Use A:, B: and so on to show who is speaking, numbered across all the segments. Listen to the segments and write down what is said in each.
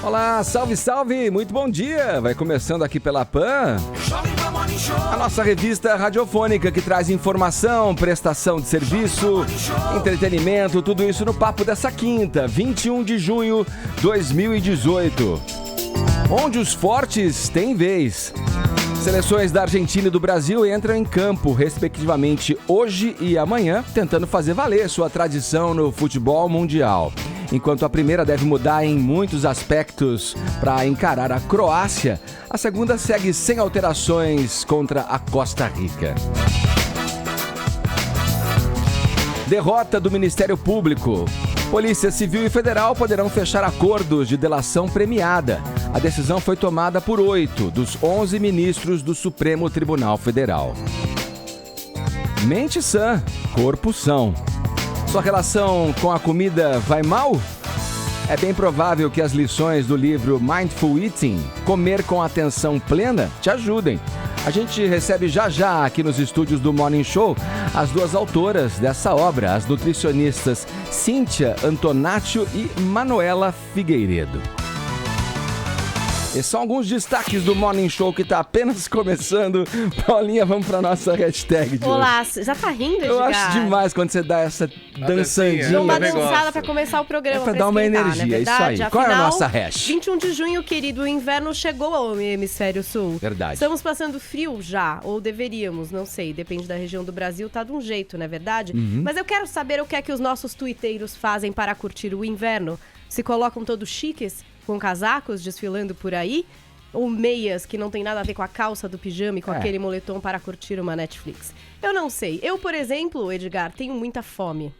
A: Olá, salve, salve, muito bom dia! Vai começando aqui pela PAN, a nossa revista radiofônica que traz informação, prestação de serviço, entretenimento, tudo isso no papo dessa quinta, 21 de junho de 2018. Onde os fortes têm vez. Seleções da Argentina e do Brasil entram em campo, respectivamente, hoje e amanhã, tentando fazer valer sua tradição no futebol mundial. Enquanto a primeira deve mudar em muitos aspectos para encarar a Croácia, a segunda segue sem alterações contra a Costa Rica. Derrota do Ministério Público. Polícia Civil e Federal poderão fechar acordos de delação premiada. A decisão foi tomada por 8 dos 11 ministros do Supremo Tribunal Federal. Mente sã, corpo são. Sua relação com a comida vai mal? É bem provável que as lições do livro Mindful Eating, Comer com Atenção Plena, te ajudem. A gente recebe já aqui nos estúdios do Morning Show as duas autoras dessa obra, as nutricionistas Cíntia Antonaccio e Manuela Figueiredo. Esses são alguns destaques do Morning Show que está apenas começando. Paulinha, vamos para nossa hashtag de
B: Olá,
A: hoje.
B: já tá rindo,
A: Eu acho demais quando você dá essa dançadinha.
B: Uma dançada para começar o programa.
A: É para dar uma energia, isso aí.
B: Afinal,
A: qual é a nossa hash?
B: 21 de junho, querido, o inverno chegou ao hemisfério sul.
A: Verdade.
B: Estamos passando frio já, ou deveríamos, não sei, depende da região do Brasil, tá de um jeito, não é verdade? Mas eu quero saber o que é que os nossos tuiteiros fazem para curtir o inverno. Se colocam todos chiques? Com casacos desfilando por aí? Ou meias que não tem nada a ver com a calça do pijama e com aquele moletom para curtir uma Netflix? Eu não sei. Eu, por exemplo, Edgar, tenho muita fome.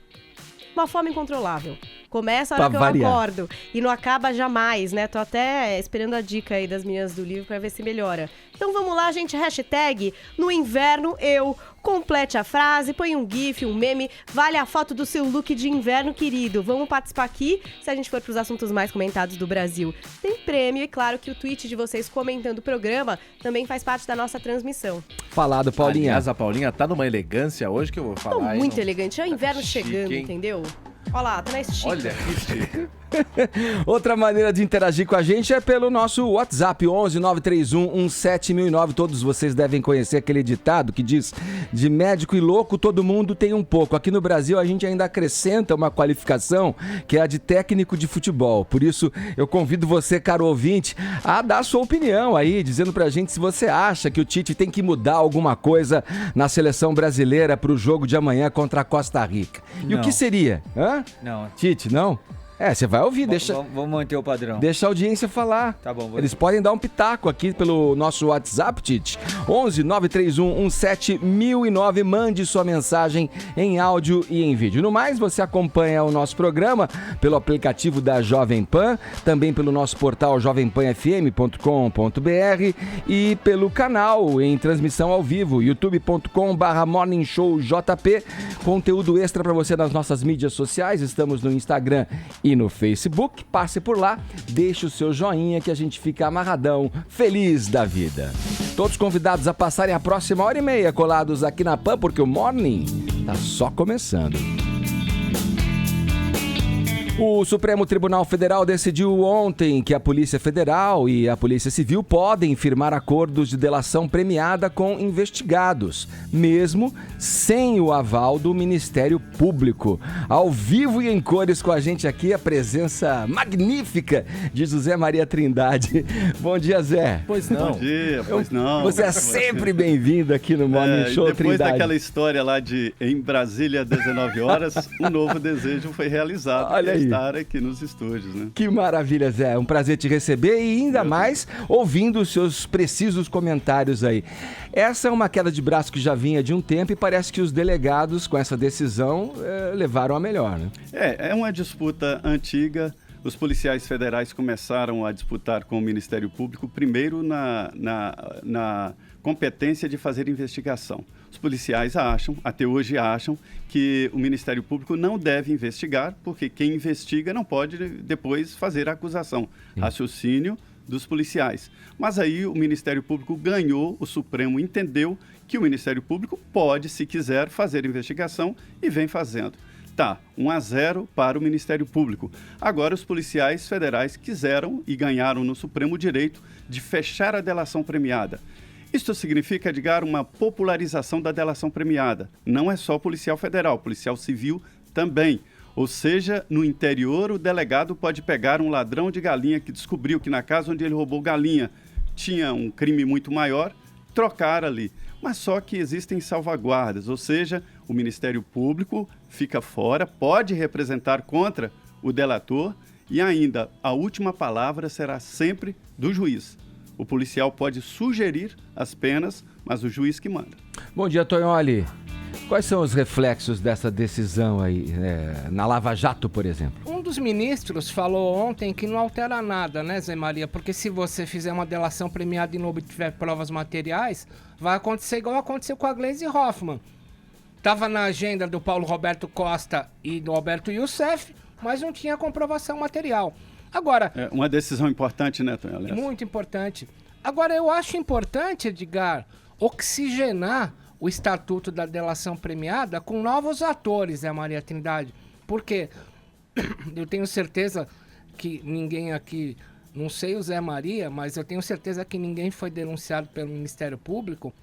B: Uma fome incontrolável. Começa a hora que eu acordo e não acaba jamais, né? Tô até esperando a dica aí das meninas do livro para ver se melhora. Então vamos lá, gente. Hashtag no inverno eu. Complete a frase, põe um gif, um meme, vale a foto do seu look de inverno, querido. Vamos participar aqui, se a gente for pros assuntos mais comentados do Brasil. Tem prêmio e claro que o tweet de vocês comentando o programa também faz parte da nossa transmissão.
A: Falado, Paulinha.
C: Aliás, a Paulinha tá numa elegância hoje que eu vou falar.
B: Tô muito elegante, é o
C: Tá
B: inverno
C: chique,
B: chegando,
C: hein?
B: entendeu? Olha lá, tá na estica.
C: Olha que chique.
A: Outra maneira de interagir com a gente é pelo nosso WhatsApp, 11 931 17009. Todos vocês devem conhecer aquele ditado que diz: de médico e louco todo mundo tem um pouco. Aqui no Brasil a gente ainda acrescenta uma qualificação que é a de técnico de futebol. Por isso eu convido você, caro ouvinte, a dar sua opinião aí, dizendo pra gente se você acha que o Tite tem que mudar alguma coisa na seleção brasileira pro jogo de amanhã contra a Costa Rica. E
D: Não.
A: o que seria? Hã?
D: Não.
A: Tite, não? Você vai ouvir,
D: Vamos manter o padrão.
A: Deixa a audiência falar.
D: Tá bom.
A: Eles podem dar um pitaco aqui pelo nosso WhatsApp, Tite. 11 931 17009. Mande sua mensagem em áudio e em vídeo. No mais, você acompanha o nosso programa pelo aplicativo da Jovem Pan, também pelo nosso portal jovempanfm.com.br e pelo canal em transmissão ao vivo, youtube.com/morningshowjp. Conteúdo extra para você nas nossas mídias sociais. Estamos no Instagram e no Facebook. Passe por lá, deixe o seu joinha que a gente fica amarradão, feliz da vida. Todos convidados a passarem a próxima hora e meia colados aqui na PAN, porque o Morning tá só começando. O Supremo Tribunal Federal decidiu ontem que a Polícia Federal e a Polícia Civil podem firmar acordos de delação premiada com investigados, mesmo sem o aval do Ministério Público. Ao vivo e em cores com a gente aqui, a presença magnífica de José Maria Trindade. Bom dia, Zé.
C: Pois não.
E: Bom dia, pois não.
A: Você é sempre bem-vindo aqui no Morning Show,
E: depois
A: Trindade.
E: daquela história lá de em Brasília, 19 horas, um novo desejo foi realizado.
A: Olha aí.
E: Estar aqui nos estúdios, né?
A: Que maravilha, Zé. É um prazer te receber e ainda mais ouvindo os seus precisos comentários aí. Essa é uma queda de braço que já vinha de um tempo e parece que os delegados, com essa decisão, levaram a melhor, né?
E: É uma disputa antiga. Os policiais federais começaram a disputar com o Ministério Público, primeiro na competência de fazer investigação. Os policiais até hoje acham, que o Ministério Público não deve investigar, porque quem investiga não pode depois fazer a acusação. Raciocínio dos policiais. Mas aí o Ministério Público ganhou, o Supremo entendeu que o Ministério Público pode, se quiser, fazer investigação e vem fazendo. Tá, 1-0 para o Ministério Público. Agora os policiais federais quiseram e ganharam no Supremo o direito de fechar a delação premiada. Isto significa, Edgar, uma popularização da delação premiada. Não é só policial federal, policial civil também. Ou seja, no interior, o delegado pode pegar um ladrão de galinha que descobriu que na casa onde ele roubou galinha tinha um crime muito maior, trocar ali. Mas só que existem salvaguardas, ou seja, o Ministério Público fica fora, pode representar contra o delator e ainda a última palavra será sempre do juiz. O policial pode sugerir as penas, mas o juiz que manda.
A: Bom dia, Tonholi. Quais são os reflexos dessa decisão aí, na Lava Jato, por exemplo?
D: Um dos ministros falou ontem que não altera nada, né, Zé Maria? Porque se você fizer uma delação premiada e não obtiver provas materiais, vai acontecer igual aconteceu com a Gleisi Hoffmann. Estava na agenda do Paulo Roberto Costa e do Alberto Youssef, mas não tinha comprovação material. Agora...
E: É uma decisão importante, né, Tonholi?
D: Muito importante. Agora, eu acho importante, Edgar, oxigenar o Estatuto da Delação Premiada com novos atores, Maria Trindade. Porque eu tenho certeza que ninguém aqui, não sei o Zé Maria, mas eu tenho certeza que ninguém foi denunciado pelo Ministério Público.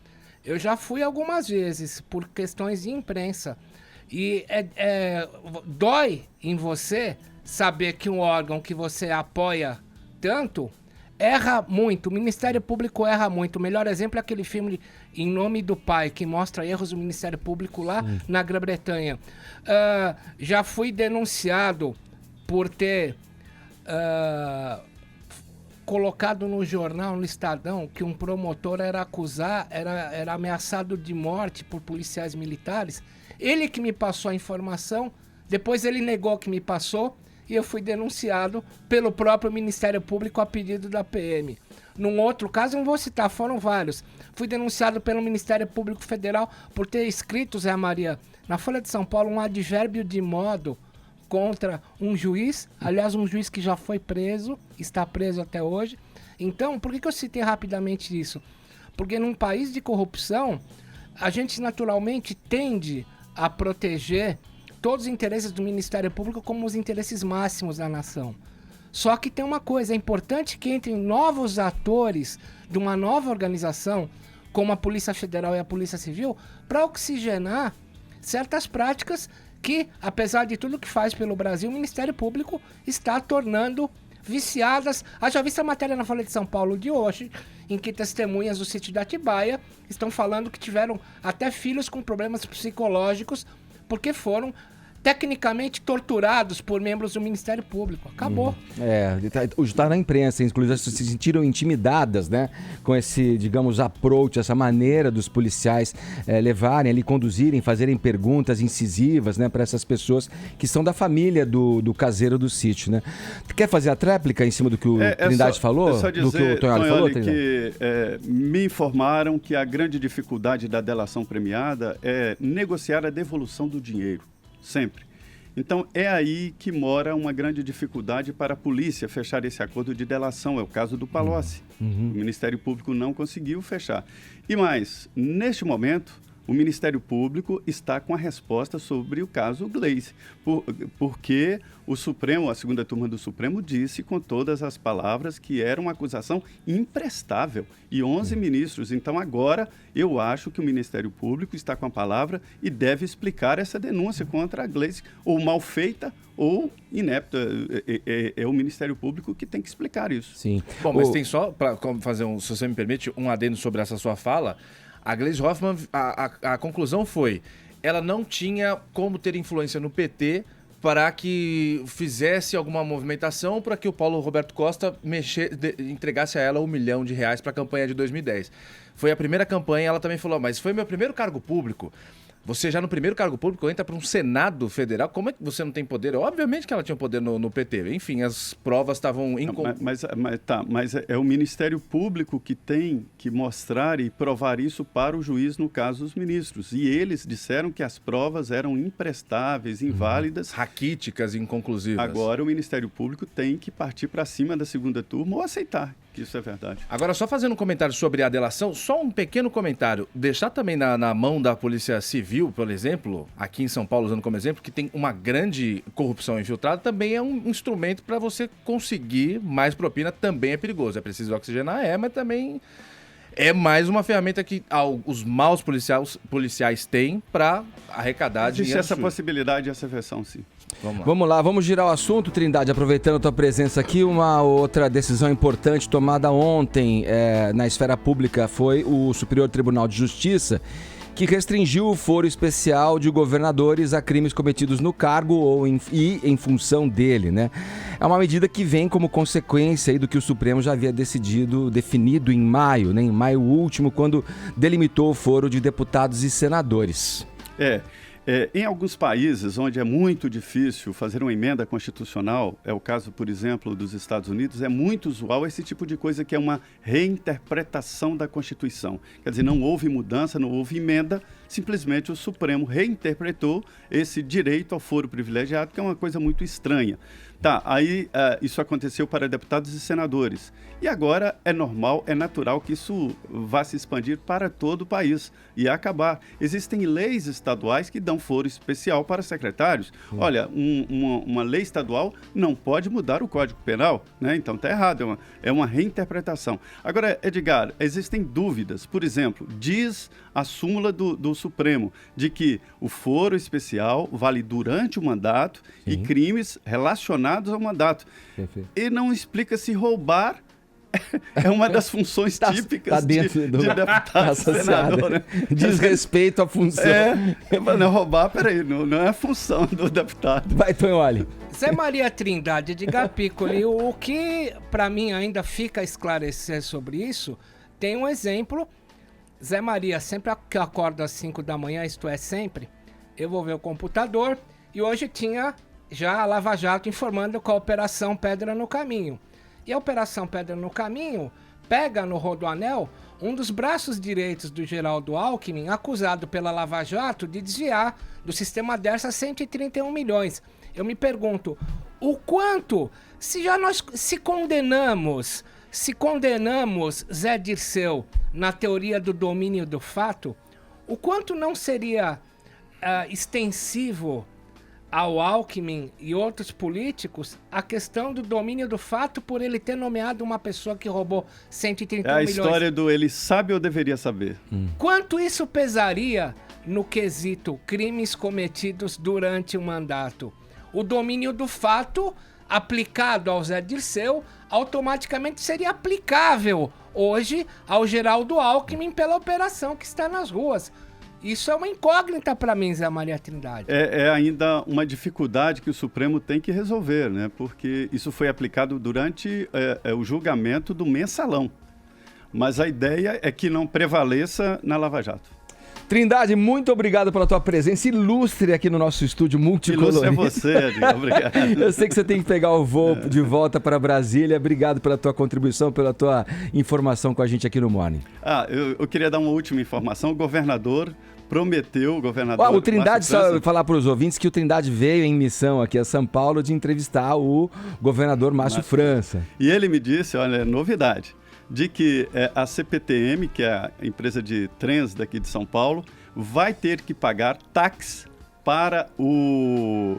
D: Eu já fui algumas vezes por questões de imprensa. E dói em você saber que um órgão que você apoia tanto erra muito. O Ministério Público erra muito. O melhor exemplo é aquele filme Em Nome do Pai, que mostra erros do Ministério Público lá na Grã-Bretanha. Já fui denunciado por ter colocado no jornal, no Estadão, que um promotor era ameaçado de morte por policiais militares. Ele que me passou a informação, depois ele negou que me passou, e eu fui denunciado pelo próprio Ministério Público a pedido da PM. Num outro caso, não vou citar, foram vários. Fui denunciado pelo Ministério Público Federal por ter escrito, Zé Maria, na Folha de São Paulo, um advérbio de modo contra um juiz, aliás, um juiz que já foi preso, está preso até hoje. Então, por que eu citei rapidamente isso? Porque num país de corrupção, a gente naturalmente tende a proteger todos os interesses do Ministério Público como os interesses máximos da nação. Só que tem uma coisa, é importante que entrem novos atores de uma nova organização, como a Polícia Federal e a Polícia Civil, para oxigenar certas práticas que, apesar de tudo que faz pelo Brasil, o Ministério Público está tornando viciadas. Já visto a matéria na Folha de São Paulo de hoje, em que testemunhas do sítio da Atibaia estão falando que tiveram até filhos com problemas psicológicos porque foram tecnicamente torturados por membros do Ministério Público. Acabou.
A: Está na imprensa, inclusive se sentiram intimidadas, né? Com esse, digamos, approach, essa maneira dos policiais levarem ali, conduzirem, fazerem perguntas incisivas, né? Para essas pessoas que são da família do caseiro do sítio, né? Quer fazer a tréplica em cima do que o Trindade falou?
E: Só dizer,
A: do que o Tonholi falou,
E: que me informaram que a grande dificuldade da delação premiada é negociar a devolução do dinheiro. Sempre. Então, é aí que mora uma grande dificuldade para a polícia fechar esse acordo de delação. É o caso do Palocci. O Ministério Público não conseguiu fechar. E mais, neste momento, o Ministério Público está com a resposta sobre o caso Gleisi, porque o Supremo, a segunda turma do Supremo, disse com todas as palavras que era uma acusação imprestável. E 11 ministros. Então, agora, eu acho que o Ministério Público está com a palavra e deve explicar essa denúncia contra a Gleisi, ou mal feita ou inepta. É o Ministério Público que tem que explicar isso.
A: Sim.
C: Bom, mas tem só, para fazer se você me permite, um adendo sobre essa sua fala. A Gleisi Hoffmann, a conclusão foi, ela não tinha como ter influência no PT para que fizesse alguma movimentação para que o Paulo Roberto Costa entregasse a ela R$1 milhão para a campanha de 2010. Foi a primeira campanha, ela também falou, mas foi meu primeiro cargo público. Você já no primeiro cargo público entra para um Senado Federal, como é que você não tem poder? Obviamente que ela tinha poder no PT. Enfim, as provas estavam...
E: Mas é o Ministério Público que tem que mostrar e provar isso para o juiz, no caso, os ministros. E eles disseram que as provas eram imprestáveis, inválidas.
C: Raquíticas, inconclusivas.
E: Agora o Ministério Público tem que partir para cima da segunda turma ou aceitar que isso é verdade.
C: Agora, só fazendo um comentário sobre a delação, só um pequeno comentário. Deixar também na mão da Polícia Civil viu, por exemplo, aqui em São Paulo, usando como exemplo, que tem uma grande corrupção infiltrada, também é um instrumento para você conseguir mais propina, também é perigoso. É preciso oxigenar, mas também é mais uma ferramenta que os maus policiais têm para arrecadar
E: Existe
C: dinheiro.
E: essa possibilidade, essa versão, sim.
A: Vamos lá, vamos girar o assunto, Trindade, aproveitando a tua presença aqui. Uma outra decisão importante tomada ontem na esfera pública foi o Superior Tribunal de Justiça, que restringiu o foro especial de governadores a crimes cometidos no cargo em função dele, né? É uma medida que vem como consequência aí do que o Supremo já havia definido em maio, né? Em maio último, quando delimitou o foro de deputados e senadores.
E: Em alguns países onde é muito difícil fazer uma emenda constitucional, é o caso, por exemplo, dos Estados Unidos, é muito usual esse tipo de coisa que é uma reinterpretação da Constituição. Quer dizer, não houve mudança, não houve emenda, simplesmente o Supremo reinterpretou esse direito ao foro privilegiado, que é uma coisa muito estranha. Isso aconteceu para deputados e senadores. E agora é normal, é natural que isso vá se expandir para todo o país e acabar. Existem leis estaduais que dão foro especial para secretários. Olha, uma lei estadual não pode mudar o Código Penal, né? Então está errado, é uma reinterpretação. Agora, Edgar, existem dúvidas. Por exemplo, diz a súmula do Supremo de que o foro especial vale durante o mandato e crimes relacionados ao mandato.
A: Perfeito.
E: E não explica se roubar é uma das funções típicas de deputado senador, né?
A: Diz respeito à função.
E: Não, roubar, peraí, não é a função do deputado.
A: Vai, Tonholi.
D: Zé Maria Trindade, Edgar Piccoli, o que para mim ainda fica a esclarecer sobre isso, tem um exemplo. Zé Maria, sempre que eu acordo às 5 da manhã, isto é sempre, eu vou ver o computador e hoje tinha já a Lava Jato informando com a Operação Pedra no Caminho. E a Operação Pedra no Caminho pega no Rodoanel um dos braços direitos do Geraldo Alckmin, acusado pela Lava Jato de desviar do sistema Dersa 131 milhões. Eu me pergunto, o quanto, se condenamos Zé Dirceu na teoria do domínio do fato, o quanto não seria extensivo ao Alckmin e outros políticos a questão do domínio do fato por ele ter nomeado uma pessoa que roubou 131 milhões.
E: É a história do ele sabe ou deveria saber.
D: Quanto isso pesaria no quesito crimes cometidos durante o mandato? O domínio do fato aplicado ao Zé Dirceu automaticamente seria aplicável hoje ao Geraldo Alckmin pela operação que está nas ruas. Isso é uma incógnita para mim, Zé Maria Trindade.
E: É ainda uma dificuldade que o Supremo tem que resolver, né? Porque isso foi aplicado durante o julgamento do mensalão. Mas a ideia é que não prevaleça na Lava Jato.
A: Trindade, muito obrigado pela tua presença ilustre aqui no nosso estúdio multicolorido.
E: Ilustre é você, Edgar. Obrigado.
A: Eu sei que você tem que pegar o voo de volta para Brasília. Obrigado pela tua contribuição, pela tua informação com a gente aqui no Morning.
E: Eu queria dar uma última informação. O governador prometeu,
A: o Trindade, só falar para os ouvintes que o Trindade veio em missão aqui a São Paulo de entrevistar o governador Márcio França.
E: E ele me disse, olha, novidade, de que a CPTM, que é a empresa de trens daqui de São Paulo, vai ter que pagar táxi para o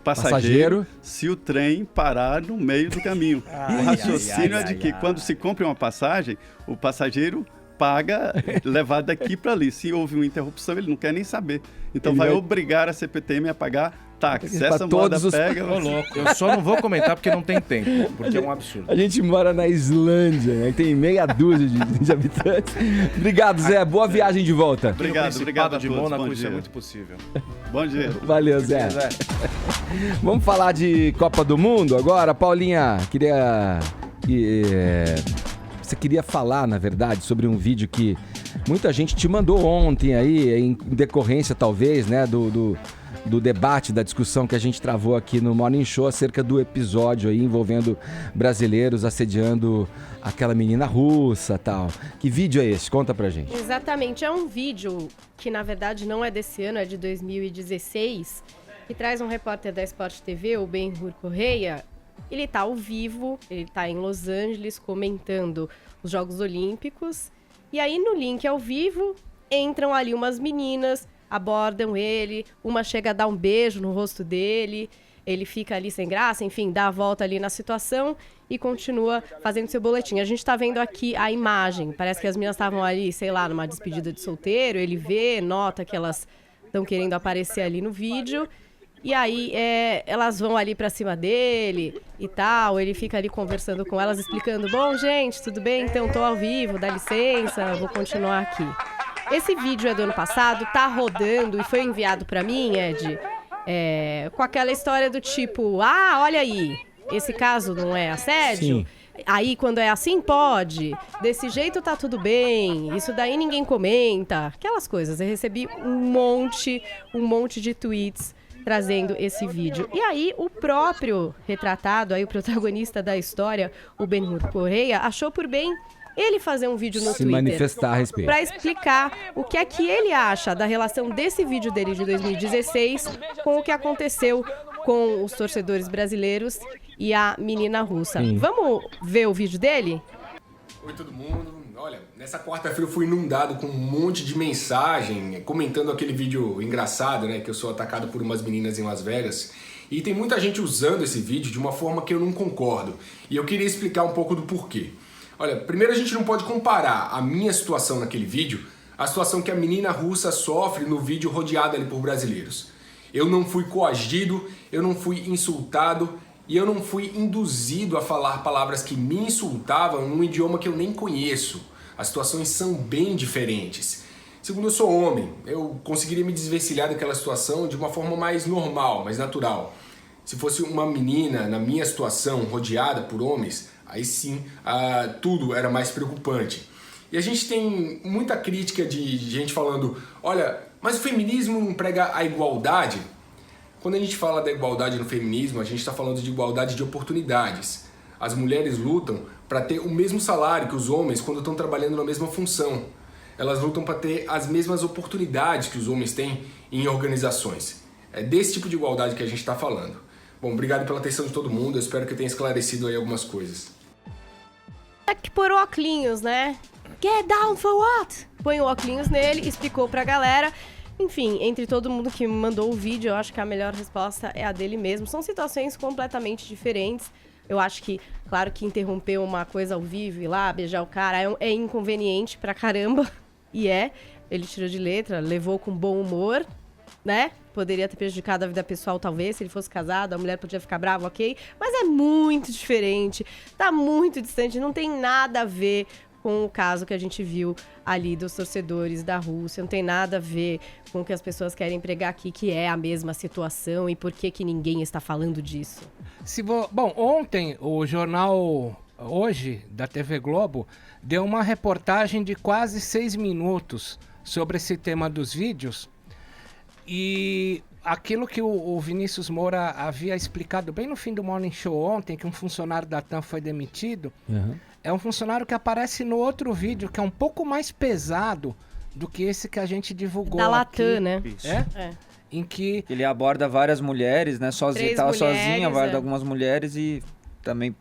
E: passageiro se o trem parar no meio do caminho. O raciocínio é de que quando se compra uma passagem, o passageiro paga levar daqui para ali. Se houve uma interrupção, ele não quer nem saber. Então vai obrigar a CPTM a pagar táxi. Essa moda pega...
C: louco. Eu só não vou comentar porque não tem tempo, porque é um absurdo.
A: A gente mora na Islândia, né? Tem meia dúzia de habitantes. Obrigado, Zé. Boa viagem de volta.
E: Obrigado
C: de Mônaco, isso é muito possível.
E: Bom dia.
A: Valeu, Zé. Vamos falar de Copa do Mundo agora? Paulinha, você queria falar, na verdade, sobre um vídeo que muita gente te mandou ontem aí, em decorrência, talvez, né, do debate, da discussão que a gente travou aqui no Morning Show acerca do episódio aí envolvendo brasileiros assediando aquela menina russa e tal. Que vídeo é esse? Conta pra gente.
B: Exatamente, é um vídeo que na verdade não é desse ano, é de 2016, que traz um repórter da Sport TV, o Ben-Hur Correia. Ele tá ao vivo, ele tá em Los Angeles comentando os Jogos Olímpicos. E aí no link ao vivo entram ali umas meninas abordam ele, uma chega a dar um beijo no rosto dele, ele fica ali sem graça, enfim, dá a volta ali na situação e continua fazendo seu boletim. A gente tá vendo aqui a imagem, parece que as meninas estavam ali, sei lá, numa despedida de solteiro, ele vê, nota que elas estão querendo aparecer ali no vídeo, e aí elas vão ali pra cima dele e tal, ele fica ali conversando com elas, explicando, bom, gente, tudo bem? Então, tô ao vivo, dá licença, vou continuar aqui. Esse vídeo é do ano passado, tá rodando e foi enviado pra mim, Ed, com aquela história do tipo, olha aí, esse caso não é assédio?
A: Sim.
B: Aí, quando é assim, pode. Desse jeito tá tudo bem. Isso daí ninguém comenta. Aquelas coisas. Eu recebi um monte de tweets trazendo esse vídeo. E aí, o próprio retratado, aí o protagonista da história, o Ben-Hur Correia, achou por bem ele fazer um vídeo no
A: Se
B: Twitter
A: manifestar a respeito.
B: para explicar o que é que ele acha da relação desse vídeo dele de 2016 com o que aconteceu com os torcedores brasileiros e a menina russa.
A: Sim.
B: Vamos ver o vídeo dele?
F: Oi todo mundo, olha, nessa quarta-feira eu fui inundado com um monte de mensagem comentando aquele vídeo engraçado, né, que eu sou atacado por umas meninas em Las Vegas, e tem muita gente usando esse vídeo de uma forma que eu não concordo, e eu queria explicar um pouco do porquê. Olha, primeiro a gente não pode comparar a minha situação naquele vídeo à situação que a menina russa sofre no vídeo rodeada ali por brasileiros. Eu não fui coagido, eu não fui insultado, e eu não fui induzido a falar palavras que me insultavam num idioma que eu nem conheço. As situações são bem diferentes. Segundo, eu sou homem, eu conseguiria me desvencilhar daquela situação de uma forma mais normal, mais natural. Se fosse uma menina na minha situação, rodeada por homens, aí sim, tudo era mais preocupante. E a gente tem muita crítica de gente falando, olha, mas o feminismo não prega a igualdade? Quando a gente fala da igualdade no feminismo, a gente está falando de igualdade de oportunidades. As mulheres lutam para ter o mesmo salário que os homens quando estão trabalhando na mesma função. Elas lutam para ter as mesmas oportunidades que os homens têm em organizações. É desse tipo de igualdade que a gente está falando. Bom, obrigado pela atenção de todo mundo, eu espero que eu tenha esclarecido aí algumas coisas.
B: É que pôr óculos, né? Get down for what? Põe o óculos nele, explicou pra galera. Enfim, entre todo mundo que me mandou o vídeo, eu acho que a melhor resposta é a dele mesmo. São situações completamente diferentes. Eu acho que, claro que interromper uma coisa ao vivo e ir lá beijar o cara é inconveniente pra caramba. E ele tirou de letra, levou com bom humor, né? Poderia ter prejudicado a vida pessoal, talvez, se ele fosse casado, a mulher podia ficar brava, ok? Mas é muito diferente, tá muito distante, não tem nada a ver com o caso que a gente viu ali dos torcedores da Rússia, não tem nada a ver com o que as pessoas querem pregar aqui, que é a mesma situação e por que ninguém está falando disso.
D: Bom, ontem o jornal Hoje, da TV Globo, deu uma reportagem de quase 6 minutos sobre esse tema dos vídeos e aquilo que o Vinícius Moura havia explicado bem no fim do Morning Show ontem, que um funcionário da TAM foi demitido. É um funcionário que aparece no outro vídeo, que é um pouco mais pesado do que esse que a gente divulgou
B: da
D: aqui.
B: Latam, né?
D: É? Em que
G: ele aborda várias mulheres, né? Sozinha, tava sozinha, aborda algumas mulheres e também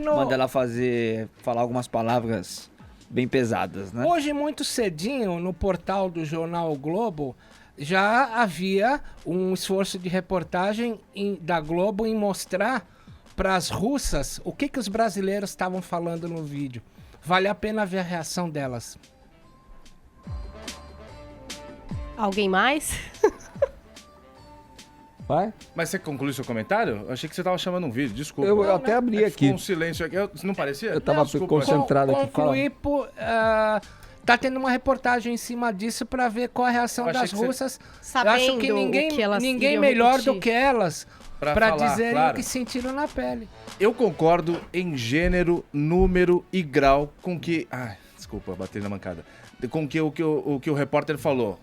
G: manda ela falar algumas palavras bem pesadas, né?
D: Hoje, muito cedinho, no portal do jornal o Globo, já havia um esforço de reportagem da Globo em mostrar para as russas o que os brasileiros estavam falando no vídeo. Vale a pena ver a reação delas.
B: Alguém mais?
A: Vai?
C: Mas você concluiu seu comentário? Eu achei que você estava chamando um vídeo, desculpa.
A: Eu até abri aqui.
C: Ficou um silêncio aqui. Não parecia?
A: Eu tava concentrado aqui.
D: Concluir por... tá tendo uma reportagem em cima disso para ver qual a reação das russas.
B: Sabendo
D: eu acho que ninguém melhor do que elas para dizerem claro o que sentiram na pele.
C: Eu concordo em gênero, número e grau com que... desculpa, bati na mancada. Com que o que o repórter falou.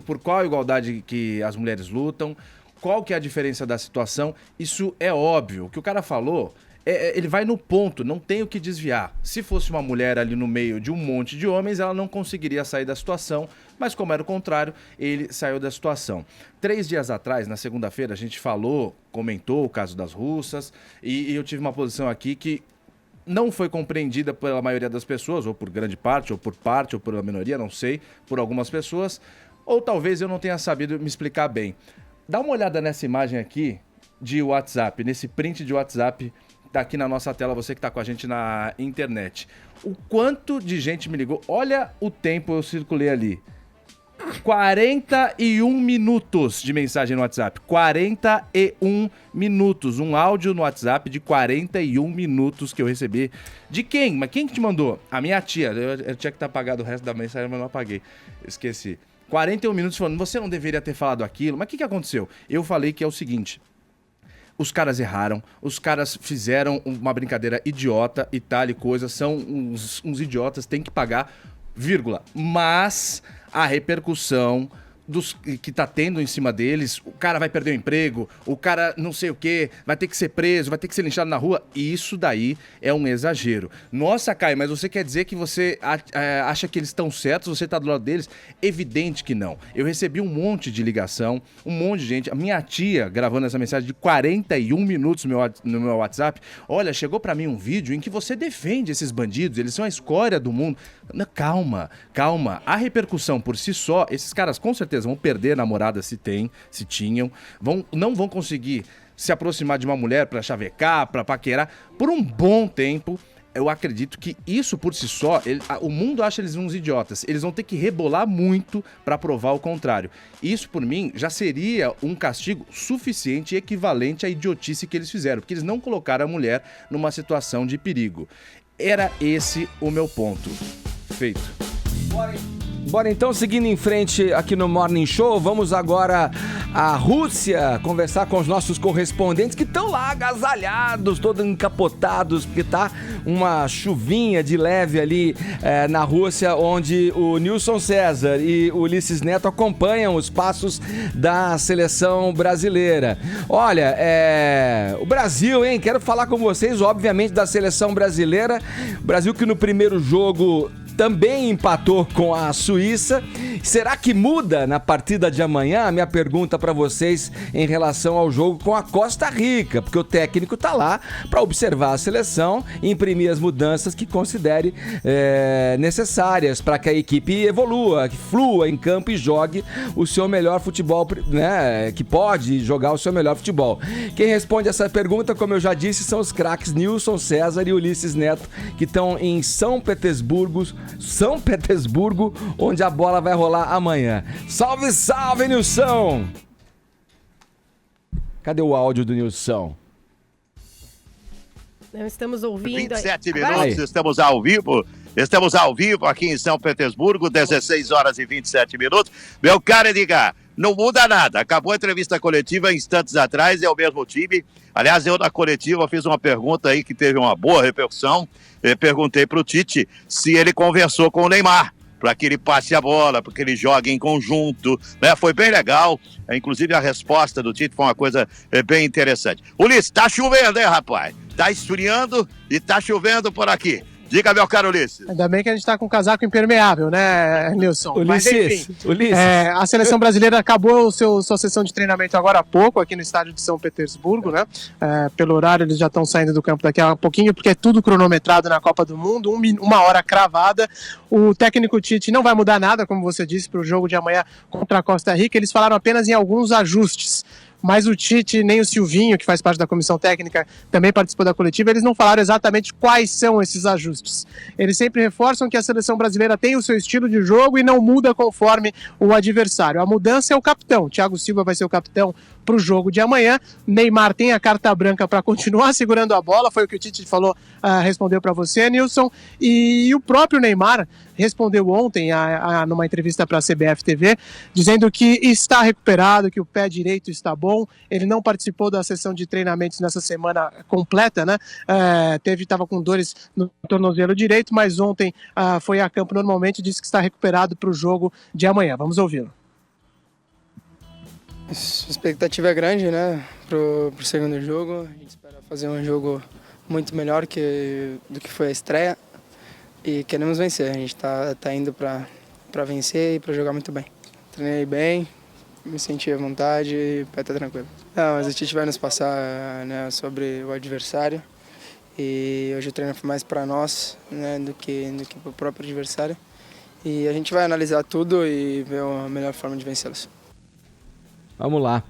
C: Por qual igualdade que as mulheres lutam, qual que é a diferença da situação, isso é óbvio. O que o cara falou, ele vai no ponto, não tem o que desviar. Se fosse uma mulher ali no meio de um monte de homens, ela não conseguiria sair da situação, mas como era o contrário, ele saiu da situação. 3 dias atrás, na segunda-feira, a gente comentou o caso das russas, e eu tive uma posição aqui que não foi compreendida pela maioria das pessoas, ou por grande parte, ou pela minoria, não sei, por algumas pessoas, Ou talvez eu não tenha sabido me explicar bem. Dá uma olhada nessa imagem aqui de WhatsApp, nesse print de WhatsApp, tá aqui na nossa tela, você que tá com a gente na internet. O quanto de gente me ligou, olha o tempo eu circulei ali. 41 minutos de mensagem no WhatsApp. 41 minutos. Um áudio no WhatsApp de 41 minutos que eu recebi. De quem? Mas quem que te mandou? A minha tia. Eu tinha que estar apagado o resto da mensagem, mas não apaguei. Esqueci. 41 minutos falando, você não deveria ter falado aquilo. Mas o que aconteceu? Eu falei que é o seguinte... Os caras erraram, os caras fizeram uma brincadeira idiota e tal e coisa, são uns idiotas, tem que pagar, vírgula. Mas a repercussão que tá tendo em cima deles, o cara vai perder o emprego, o cara não sei o quê, vai ter que ser preso, vai ter que ser linchado na rua, isso daí é um exagero. Nossa, Caio, mas você quer dizer que você acha que eles estão certos, você tá do lado deles? Evidente que não. Eu recebi um monte de ligação, um monte de gente, a minha tia gravando essa mensagem de 41 minutos no meu WhatsApp, olha, chegou pra mim um vídeo em que você defende esses bandidos, eles são a escória do mundo. Calma, calma. A repercussão por si só, esses caras com certeza vão perder a namorada se tinham, não vão conseguir se aproximar de uma mulher pra chavecar, pra paquerar, por um bom tempo. Eu acredito que isso por si só, o mundo acha eles uns idiotas, eles vão ter que rebolar muito pra provar o contrário. Isso por mim já seria um castigo suficiente e equivalente à idiotice que eles fizeram, porque eles não colocaram a mulher numa situação de perigo. Era esse o meu ponto. Feito.
A: Bora então, seguindo em frente aqui no Morning Show, vamos agora à Rússia conversar com os nossos correspondentes que estão lá agasalhados, todos encapotados, porque tá uma chuvinha de leve ali na Rússia, onde o Nilson César e o Ulisses Neto acompanham os passos da seleção brasileira. Olha, o Brasil, hein? Quero falar com vocês, obviamente, da seleção brasileira. O Brasil que no primeiro jogo também empatou com a Suíça. Será que muda na partida de amanhã? A minha pergunta para vocês em relação ao jogo com a Costa Rica, porque o técnico tá lá para observar a seleção e imprimir as mudanças que considere necessárias para que a equipe evolua, que flua em campo e jogue o seu melhor futebol, né? Que pode jogar o seu melhor futebol. Quem responde essa pergunta, como eu já disse, são os craques Nilson César e Ulisses Neto, que estão em São Petersburgo, onde a bola vai rolar amanhã. Salve, salve, Nilson! Cadê o áudio do Nilson?
B: Não estamos ouvindo.
H: 27 minutos, estamos ao vivo. Estamos ao vivo aqui em São Petersburgo, 16 horas e 27 minutos. Meu caro Edgar, não muda nada. Acabou a entrevista coletiva instantes atrás, é o mesmo time. Aliás, eu na coletiva fiz uma pergunta aí que teve uma boa repercussão. Perguntei para o Tite se ele conversou com o Neymar, para que ele passe a bola, para que ele jogue em conjunto, né? Foi bem legal, inclusive a resposta do Tite foi uma coisa bem interessante. Ulisses, tá chovendo, hein, rapaz? Tá esfriando e tá chovendo por aqui. Diga, meu caro Ulisses.
I: Ainda bem que a gente tá com casaco impermeável, né, Nilson?
A: Ulisses,
I: a seleção brasileira acabou sua sessão de treinamento agora há pouco, aqui no estádio de São Petersburgo, né? Pelo horário, eles já estão saindo do campo daqui a pouquinho, porque é tudo cronometrado na Copa do Mundo, uma hora cravada. O técnico Tite não vai mudar nada, como você disse, para o jogo de amanhã contra a Costa Rica. Eles falaram apenas em alguns ajustes. Mas o Tite, nem o Silvinho, que faz parte da comissão técnica, também participou da coletiva, eles não falaram exatamente quais são esses ajustes. Eles sempre reforçam que a seleção brasileira tem o seu estilo de jogo e não muda conforme o adversário. A mudança é o capitão. Thiago Silva vai ser o capitão para o jogo de amanhã. Neymar tem a carta branca para continuar segurando a bola, foi o que o Tite falou, respondeu para você, Nilson. E o próprio Neymar respondeu ontem numa entrevista para a CBF TV, dizendo que está recuperado, que o pé direito está bom. Ele não participou da sessão de treinamentos nessa semana completa, né? Estava com dores no tornozelo direito, mas ontem foi a campo normalmente e disse que está recuperado para o jogo de amanhã. Vamos ouvi-lo.
J: A expectativa é grande, né, pro segundo jogo. A gente espera fazer um jogo muito melhor do que foi a estreia e queremos vencer. A gente tá indo para vencer e para jogar muito bem. Treinei bem, me senti à vontade e o pé tá tranquilo. Não, mas a gente vai nos passar, né, sobre o adversário e hoje o treino foi mais para nós, né, do que para o próprio adversário. E a gente vai analisar tudo e ver a melhor forma de vencê-los.
A: Vamos lá.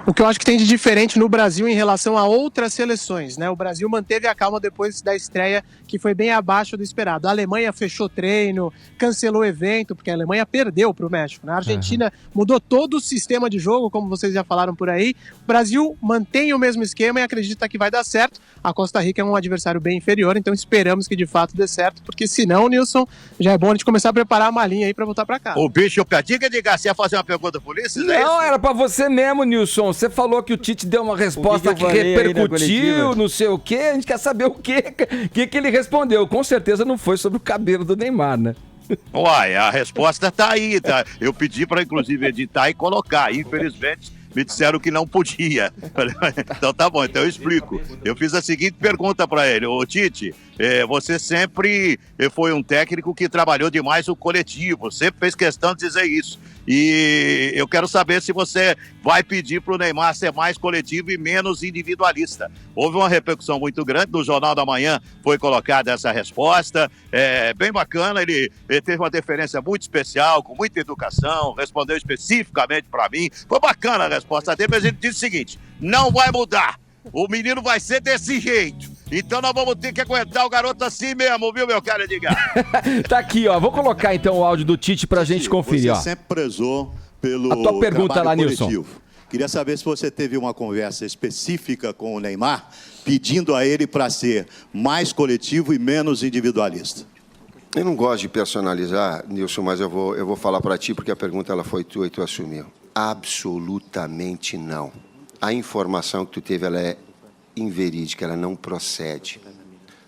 I: O que eu acho que tem de diferente no Brasil em relação a outras seleções, né? O Brasil manteve a calma depois da estreia, que foi bem abaixo do esperado. A Alemanha fechou treino, cancelou evento, porque a Alemanha perdeu para o México, né? A Argentina mudou todo o sistema de jogo, como vocês já falaram por aí. O Brasil mantém o mesmo esquema e acredita que vai dar certo. A Costa Rica é um adversário bem inferior, então esperamos que de fato dê certo, porque senão, Nilson, já é bom a gente começar a preparar a malinha aí para voltar para cá.
H: O bicho diga de Garcia fazer uma pergunta pro Ulisses,
A: Não, era para você mesmo, Nilson. Você falou que o Tite deu uma resposta que repercutiu, não sei o quê. A gente quer saber o que ele respondeu. Com certeza não foi sobre o cabelo do Neymar, né?
H: Uai, a resposta tá aí, tá? Eu pedi para inclusive editar e colocar. Infelizmente, me disseram que não podia. Então tá bom, então eu explico. Eu fiz a seguinte pergunta para ele. Ô Tite, você sempre foi um técnico que trabalhou demais o coletivo, sempre fez questão de dizer isso. E eu quero saber se você vai pedir para o Neymar ser mais coletivo e menos individualista. Houve uma repercussão muito grande, no Jornal da Manhã foi colocada essa resposta, bem bacana, ele teve uma deferência muito especial, com muita educação, respondeu especificamente para mim, foi bacana a resposta dele, mas ele disse o seguinte: não vai mudar, o menino vai ser desse jeito. Então nós vamos ter que aguentar o garoto assim mesmo, viu, meu cara Edgar?
A: Tá aqui, ó. Vou colocar então o áudio do Tite pra gente conferir, ó.
K: Você sempre prezou pelo
A: a tua pergunta lá, Nilson.
K: Coletivo. Queria saber se você teve uma conversa específica com o Neymar, pedindo a ele para ser mais coletivo e menos individualista.
L: Eu não gosto de personalizar, Nilson, mas eu vou falar para ti, porque a pergunta ela foi tua e tu assumiu. Absolutamente não. A informação que tu teve, ela é inverídica, ela não procede.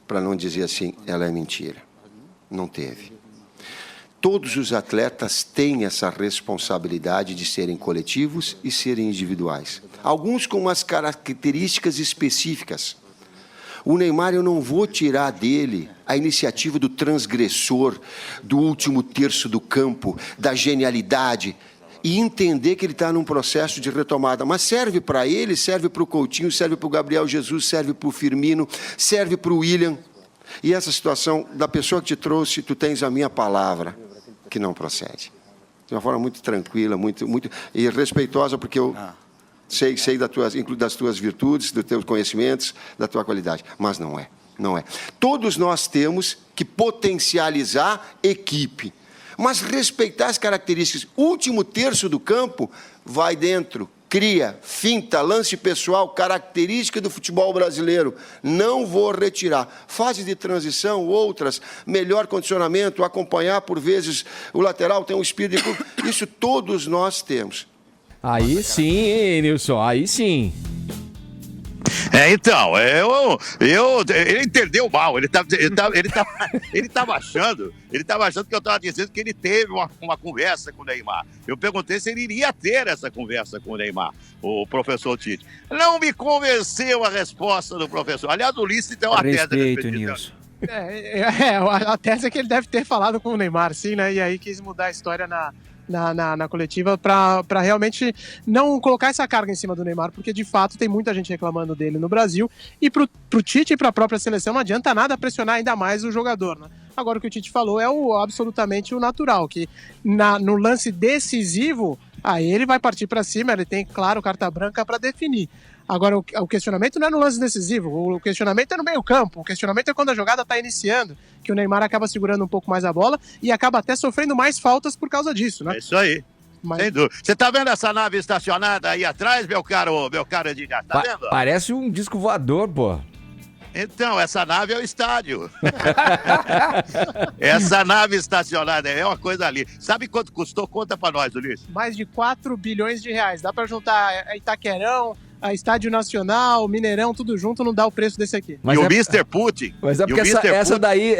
L: Para não dizer assim, ela é mentira. Não teve. Todos os atletas têm essa responsabilidade de serem coletivos e serem individuais. Alguns com umas características específicas. O Neymar, eu não vou tirar dele a iniciativa do transgressor, do último terço do campo, da genialidade, e entender que ele está num processo de retomada. Mas serve para ele, serve para o Coutinho, serve para o Gabriel Jesus, serve para o Firmino, serve para o William. E essa situação da pessoa que te trouxe, tu tens a minha palavra, que não procede. De uma forma muito tranquila, muito e respeitosa, porque eu sei das tuas virtudes, dos teus conhecimentos, da tua qualidade. Mas não é. Todos nós temos que potencializar equipe, mas respeitar as características. O último terço do campo vai dentro, cria, finta, lance pessoal, característica do futebol brasileiro. Não vou retirar. Fase de transição, outras, melhor condicionamento, acompanhar por vezes o lateral, tem um espírito de clube. Isso todos nós temos.
A: Aí sim, Nilson, aí sim.
H: Então, ele entendeu mal, ele tava achando que eu estava dizendo que ele teve uma conversa com o Neymar. Eu perguntei se ele iria ter essa conversa com o Neymar, o professor Tite. Não me convenceu a resposta do professor. Aliás, o Ulisses tem uma
G: respeito, Nilson.
I: A tese é que ele deve ter falado com o Neymar, sim, né? E aí quis mudar a história na coletiva para realmente não colocar essa carga em cima do Neymar, porque de fato tem muita gente reclamando dele no Brasil, e pro Tite e para a própria seleção não adianta nada pressionar ainda mais o jogador, né? Agora o que o Tite falou é absolutamente o natural, que no lance decisivo, aí ele vai partir para cima, ele tem, claro, carta branca para definir. Agora, o questionamento não é no lance decisivo, o questionamento é no meio campo, o questionamento é quando a jogada está iniciando, que o Neymar acaba segurando um pouco mais a bola e acaba até sofrendo mais faltas por causa disso, né?
H: É isso aí. Sem dúvida. Você tá vendo essa nave estacionada aí atrás, meu caro Edgar? Tá vendo?
A: Parece um disco voador, pô.
H: Então, essa nave é o estádio. Essa nave estacionada é uma coisa ali. Sabe quanto custou? Conta pra nós, Ulisses.
I: Mais de 4 bilhões de reais. Dá pra juntar Itaquerão, a Estádio Nacional, Mineirão, tudo junto, não dá o preço desse aqui.
H: Mas e o Mr. Putin.
A: Mas é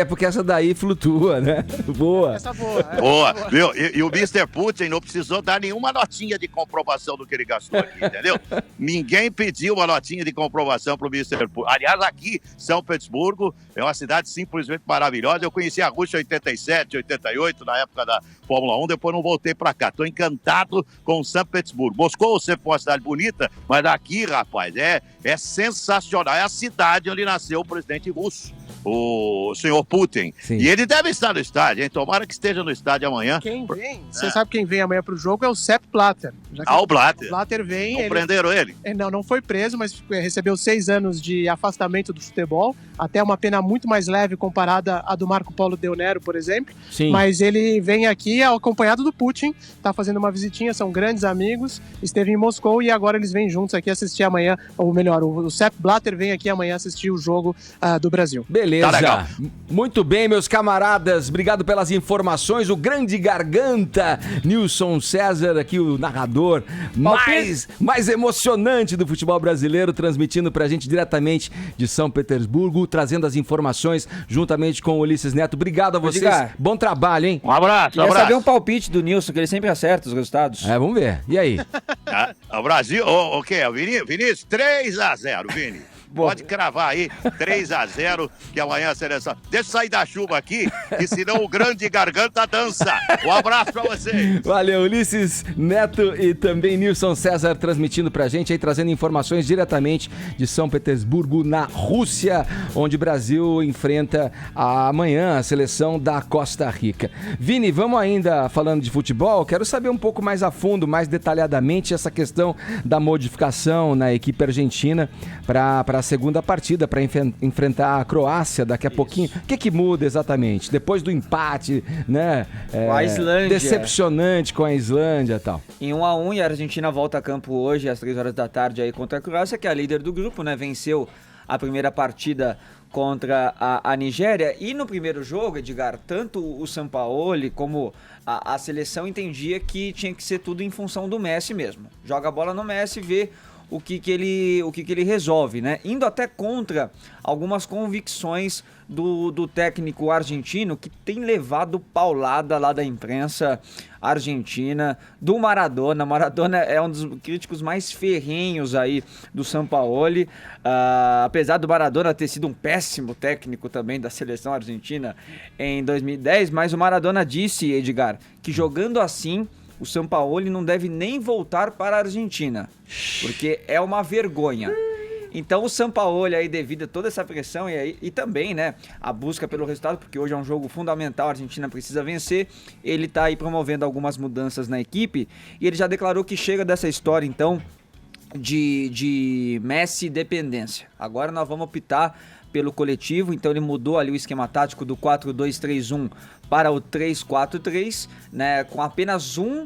A: porque essa daí flutua, né? Boa.
I: Essa boa.
H: Boa. Viu? E o Mr. Putin não precisou dar nenhuma notinha de comprovação do que ele gastou aqui, entendeu? Ninguém pediu uma notinha de comprovação pro Mr. Putin. Aliás, aqui, São Petersburgo, é uma cidade simplesmente maravilhosa. Eu conheci a Rússia em 87, 88, na época da Fórmula 1, depois não voltei pra cá. Tô encantado com São Petersburgo. Moscou sempre foi uma cidade bonita, mas aqui, rapaz, é sensacional. É a cidade onde nasceu o presidente russo. o senhor Putin.
A: Sim.
H: E ele deve estar no estádio, hein? Tomara que esteja no estádio amanhã.
I: Quem vem? Você sabe quem vem amanhã pro jogo é o Sepp Blatter.
H: O Blatter.
I: O Blatter vem.
H: Não prenderam ele?
I: Não foi preso, mas recebeu 6 anos de afastamento do futebol, até uma pena muito mais leve comparada à do Marco Polo Del Nero, por exemplo.
A: Sim.
I: Mas ele vem aqui acompanhado do Putin, tá fazendo uma visitinha, são grandes amigos, esteve em Moscou e agora eles vêm juntos aqui assistir amanhã, ou melhor, o Sepp Blatter vem aqui amanhã assistir o jogo do Brasil.
A: Beleza.
H: Tá,
A: muito bem, meus camaradas, obrigado pelas informações, o grande garganta Nilson César, aqui o narrador mais emocionante do futebol brasileiro, transmitindo pra gente diretamente de São Petersburgo, trazendo as informações juntamente com o Ulisses Neto. Obrigado a vocês,
G: Edgar,
A: bom trabalho, hein?
H: Um abraço,
G: Queria saber um palpite do Nilson, que ele sempre acerta os resultados.
A: Vamos ver, e aí?
H: O Brasil, o quê? Vinícius, 3-0, Vini. Pode cravar aí, 3-0, que amanhã a seleção... Deixa eu sair da chuva aqui, que senão o grande garganta dança. Um abraço pra vocês.
A: Valeu, Ulisses Neto e também Nilson César transmitindo pra gente aí, trazendo informações diretamente de São Petersburgo, na Rússia, onde o Brasil enfrenta amanhã a seleção da Costa Rica. Vini, vamos ainda falando de futebol, quero saber um pouco mais a fundo, mais detalhadamente, essa questão da modificação na equipe argentina para a segunda partida, para enfrentar a Croácia daqui a pouquinho. O que muda exatamente? Depois do empate, né?
G: Com a Islândia.
A: Decepcionante com a Islândia e tal.
G: Em 1-1, e a Argentina volta a campo hoje às 3 horas da tarde aí contra a Croácia, que é a líder do grupo, né? Venceu a primeira partida contra a Nigéria. E no primeiro jogo, Edgar, tanto o Sampaoli como a seleção entendia que tinha que ser tudo em função do Messi mesmo. Joga a bola no Messi e vê o que ele resolve, né? Indo até contra algumas convicções do técnico argentino, que tem levado paulada lá da imprensa argentina, do Maradona. Maradona é um dos críticos mais ferrenhos aí do Sampaoli, apesar do Maradona ter sido um péssimo técnico também da seleção argentina em 2010, mas o Maradona disse, Edgar, que jogando assim, o Sampaoli não deve nem voltar para a Argentina, porque é uma vergonha. Então o Sampaoli aí, devido a toda essa pressão e também, né, a busca pelo resultado, porque hoje é um jogo fundamental, a Argentina precisa vencer, ele tá aí promovendo algumas mudanças na equipe, e ele já declarou que chega dessa história, então, de Messi dependência. Agora nós vamos optar pelo coletivo, então ele mudou ali o esquema tático do 4-2-3-1 para o 3-4-3, né, com apenas um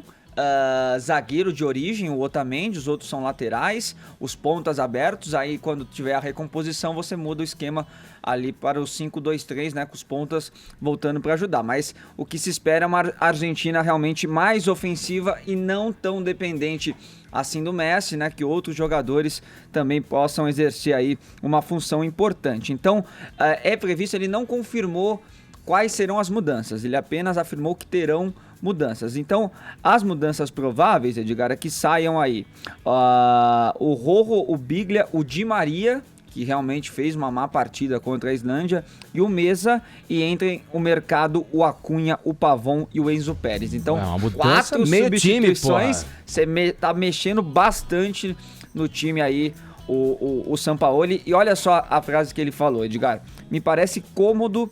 G: zagueiro de origem, o Otamendi, os outros são laterais, os pontas abertos, aí quando tiver a recomposição você muda o esquema ali para o 5-2-3, né, com os pontas voltando para ajudar, mas o que se espera é uma Argentina realmente mais ofensiva e não tão dependente assim do Messi, né, que outros jogadores também possam exercer aí uma função importante. Então, é previsto, ele não confirmou quais serão as mudanças, ele apenas afirmou que terão mudanças. Então, as mudanças prováveis, Edgar, é que saiam aí o Rojo, o Biglia, o Di Maria, que realmente fez uma má partida contra a Islândia, e o Meza, e entre o mercado o Acunha, o Pavon e o Enzo Pérez. Então, 4 substituições, você tá mexendo bastante no time aí, o Sampaoli. E olha só a frase que ele falou, Edgar: me parece cômodo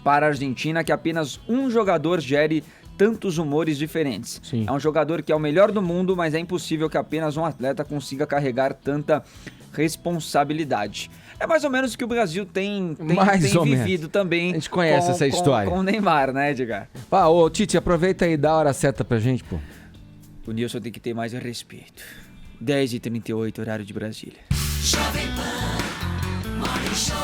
G: para a Argentina que apenas um jogador gere tantos humores diferentes. Sim. É um jogador que é o melhor do mundo, mas é impossível que apenas um atleta consiga carregar tanta responsabilidade. É mais ou menos o que o Brasil tem vivido também.
A: A gente conhece essa história.
G: Com o Neymar, né, Edgar?
A: Ô, Tite, aproveita aí e dá a hora certa pra gente, pô.
G: O Nilson tem que ter mais respeito. 10h38, horário de Brasília. Jovem Pan Morning Show.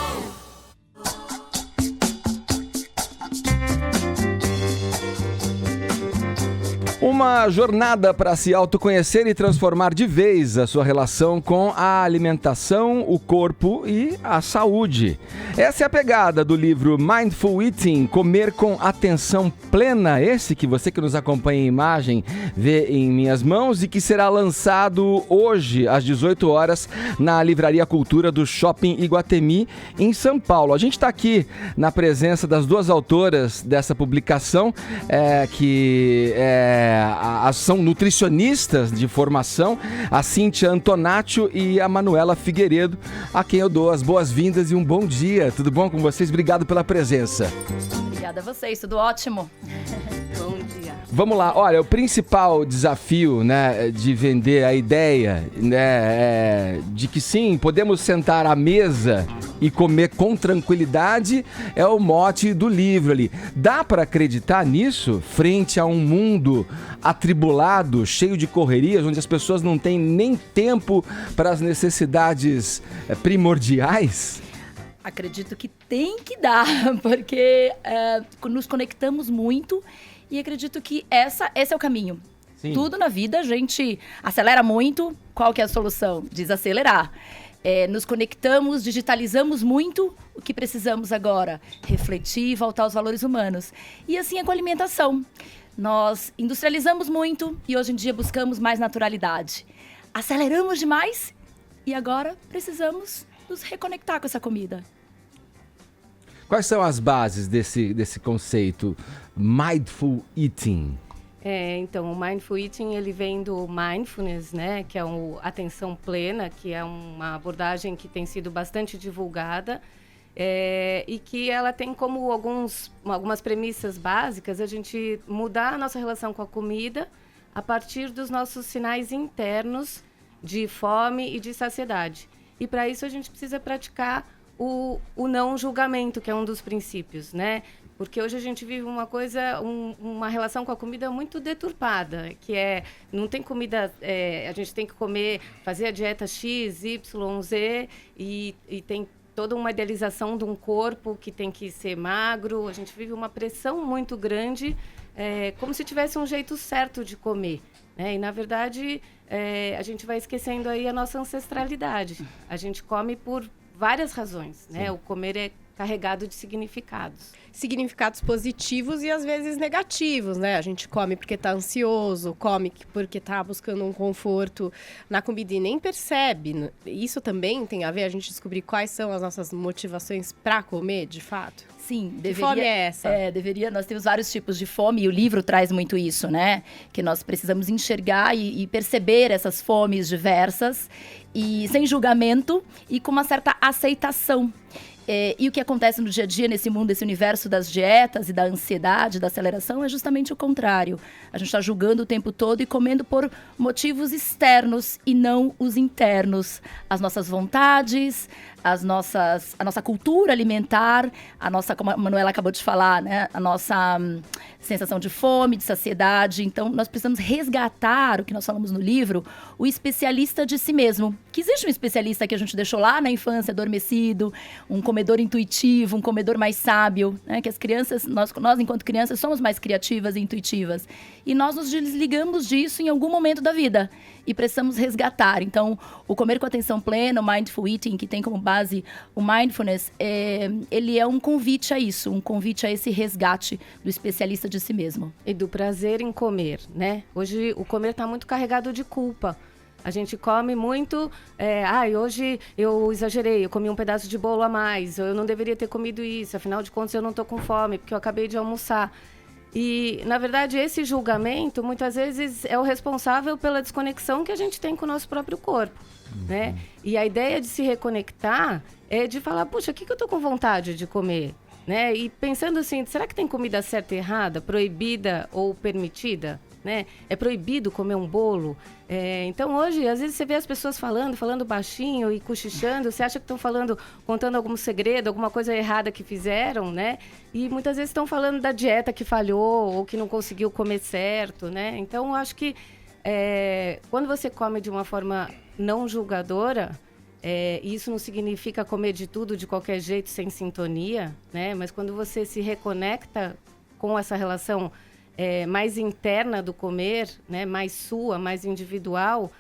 A: Uma jornada para se autoconhecer e transformar de vez a sua relação com a alimentação, o corpo e a saúde. Essa é a pegada do livro Mindful Eating, Comer com Atenção Plena, esse que você que nos acompanha em imagem vê em minhas mãos e que será lançado hoje às 18 horas na Livraria Cultura do Shopping Iguatemi, em São Paulo. A gente está aqui na presença das duas autoras dessa publicação, que é são nutricionistas de formação, a Cíntia Antonaccio e a Manuela Figueiredo, a quem eu dou as boas-vindas e um bom dia. Tudo bom com vocês? Obrigado pela presença.
M: Obrigada a vocês, tudo ótimo.
B: Bom dia.
A: Vamos lá, olha, o principal desafio, né, de vender a ideia, né, de que sim, podemos sentar à mesa e comer com tranquilidade, é o mote do livro ali. Dá para acreditar nisso frente a um mundo atribulado, cheio de correrias, onde as pessoas não têm nem tempo para as necessidades primordiais?
M: Acredito que tem que dar, porque nos conectamos muito e acredito que esse é o caminho. Sim. Tudo na vida a gente acelera muito. Qual que é a solução? Desacelerar. Nos conectamos, digitalizamos muito. O que precisamos agora? Refletir e voltar aos valores humanos. E assim é com a alimentação. Nós industrializamos muito e hoje em dia buscamos mais naturalidade. Aceleramos demais e agora precisamos nos reconectar com essa comida.
A: Quais são as bases desse conceito Mindful Eating?
B: Então, o Mindful Eating, ele vem do Mindfulness, né? Que é atenção plena, que é uma abordagem que tem sido bastante divulgada e que ela tem como algumas premissas básicas a gente mudar a nossa relação com a comida a partir dos nossos sinais internos de fome e de saciedade. E para isso a gente precisa praticar o não julgamento, que é um dos princípios, né? Porque hoje a gente vive uma relação com a comida muito deturpada, que não tem comida, a gente tem que comer, fazer a dieta X, Y, Z, e tem toda uma idealização de um corpo que tem que ser magro. A gente vive uma pressão muito grande, como se tivesse um jeito certo de comer, né? E, na verdade, a gente vai esquecendo aí a nossa ancestralidade. A gente come por várias razões, né? Sim. O comer é carregado de significados.
N: Significados positivos e às vezes negativos, né? A gente come porque está ansioso, come porque está buscando um conforto na comida e nem percebe. Isso também tem a ver a gente descobrir quais são as nossas motivações para comer, de fato?
M: Sim,
N: deveria. Que fome é essa?
M: Deveria. Nós temos vários tipos de fome e o livro traz muito isso, né? Que nós precisamos enxergar e perceber essas fomes diversas e sem julgamento e com uma certa aceitação. E o que acontece no dia a dia, nesse mundo, nesse universo das dietas e da ansiedade, da aceleração, é justamente o contrário. A gente está julgando o tempo todo e comendo por motivos externos e não os internos. As nossas vontades, a nossa cultura alimentar, como a Manuela acabou de falar, né? A nossa sensação de fome, de saciedade. Então, nós precisamos resgatar, o que nós falamos no livro, o especialista de si mesmo. Que existe um especialista que a gente deixou lá na infância, adormecido, um comedor intuitivo, um comedor mais sábio, né? Que as crianças, nós enquanto crianças, somos mais criativas e intuitivas. E nós nos desligamos disso em algum momento da vida. E precisamos resgatar. Então, o comer com atenção plena, o Mindful Eating, que tem como base o Mindfulness, ele é um convite a isso, um convite a esse resgate do especialista de si mesmo.
B: E do prazer em comer, né? Hoje o comer está muito carregado de culpa. A gente come muito, hoje eu exagerei, eu comi um pedaço de bolo a mais, eu não deveria ter comido isso, afinal de contas eu não estou com fome, porque eu acabei de almoçar. E, na verdade, esse julgamento, muitas vezes, é o responsável pela desconexão que a gente tem com o nosso próprio corpo, né? E a ideia de se reconectar é de falar, puxa, o que eu tô com vontade de comer? Né? E pensando assim, será que tem comida certa e errada, proibida ou permitida? Né? É proibido comer um bolo? Então, hoje, às vezes você vê as pessoas falando baixinho e cochichando, você acha que estão contando algum segredo, alguma coisa errada que fizeram, né? E muitas vezes estão falando da dieta que falhou ou que não conseguiu comer certo, né? Então, eu acho que quando você come de uma forma não julgadora, isso não significa comer de tudo, de qualquer jeito, sem sintonia, né? Mas quando você se reconecta com essa relação mais interna do comer, né, mais sua, mais individual,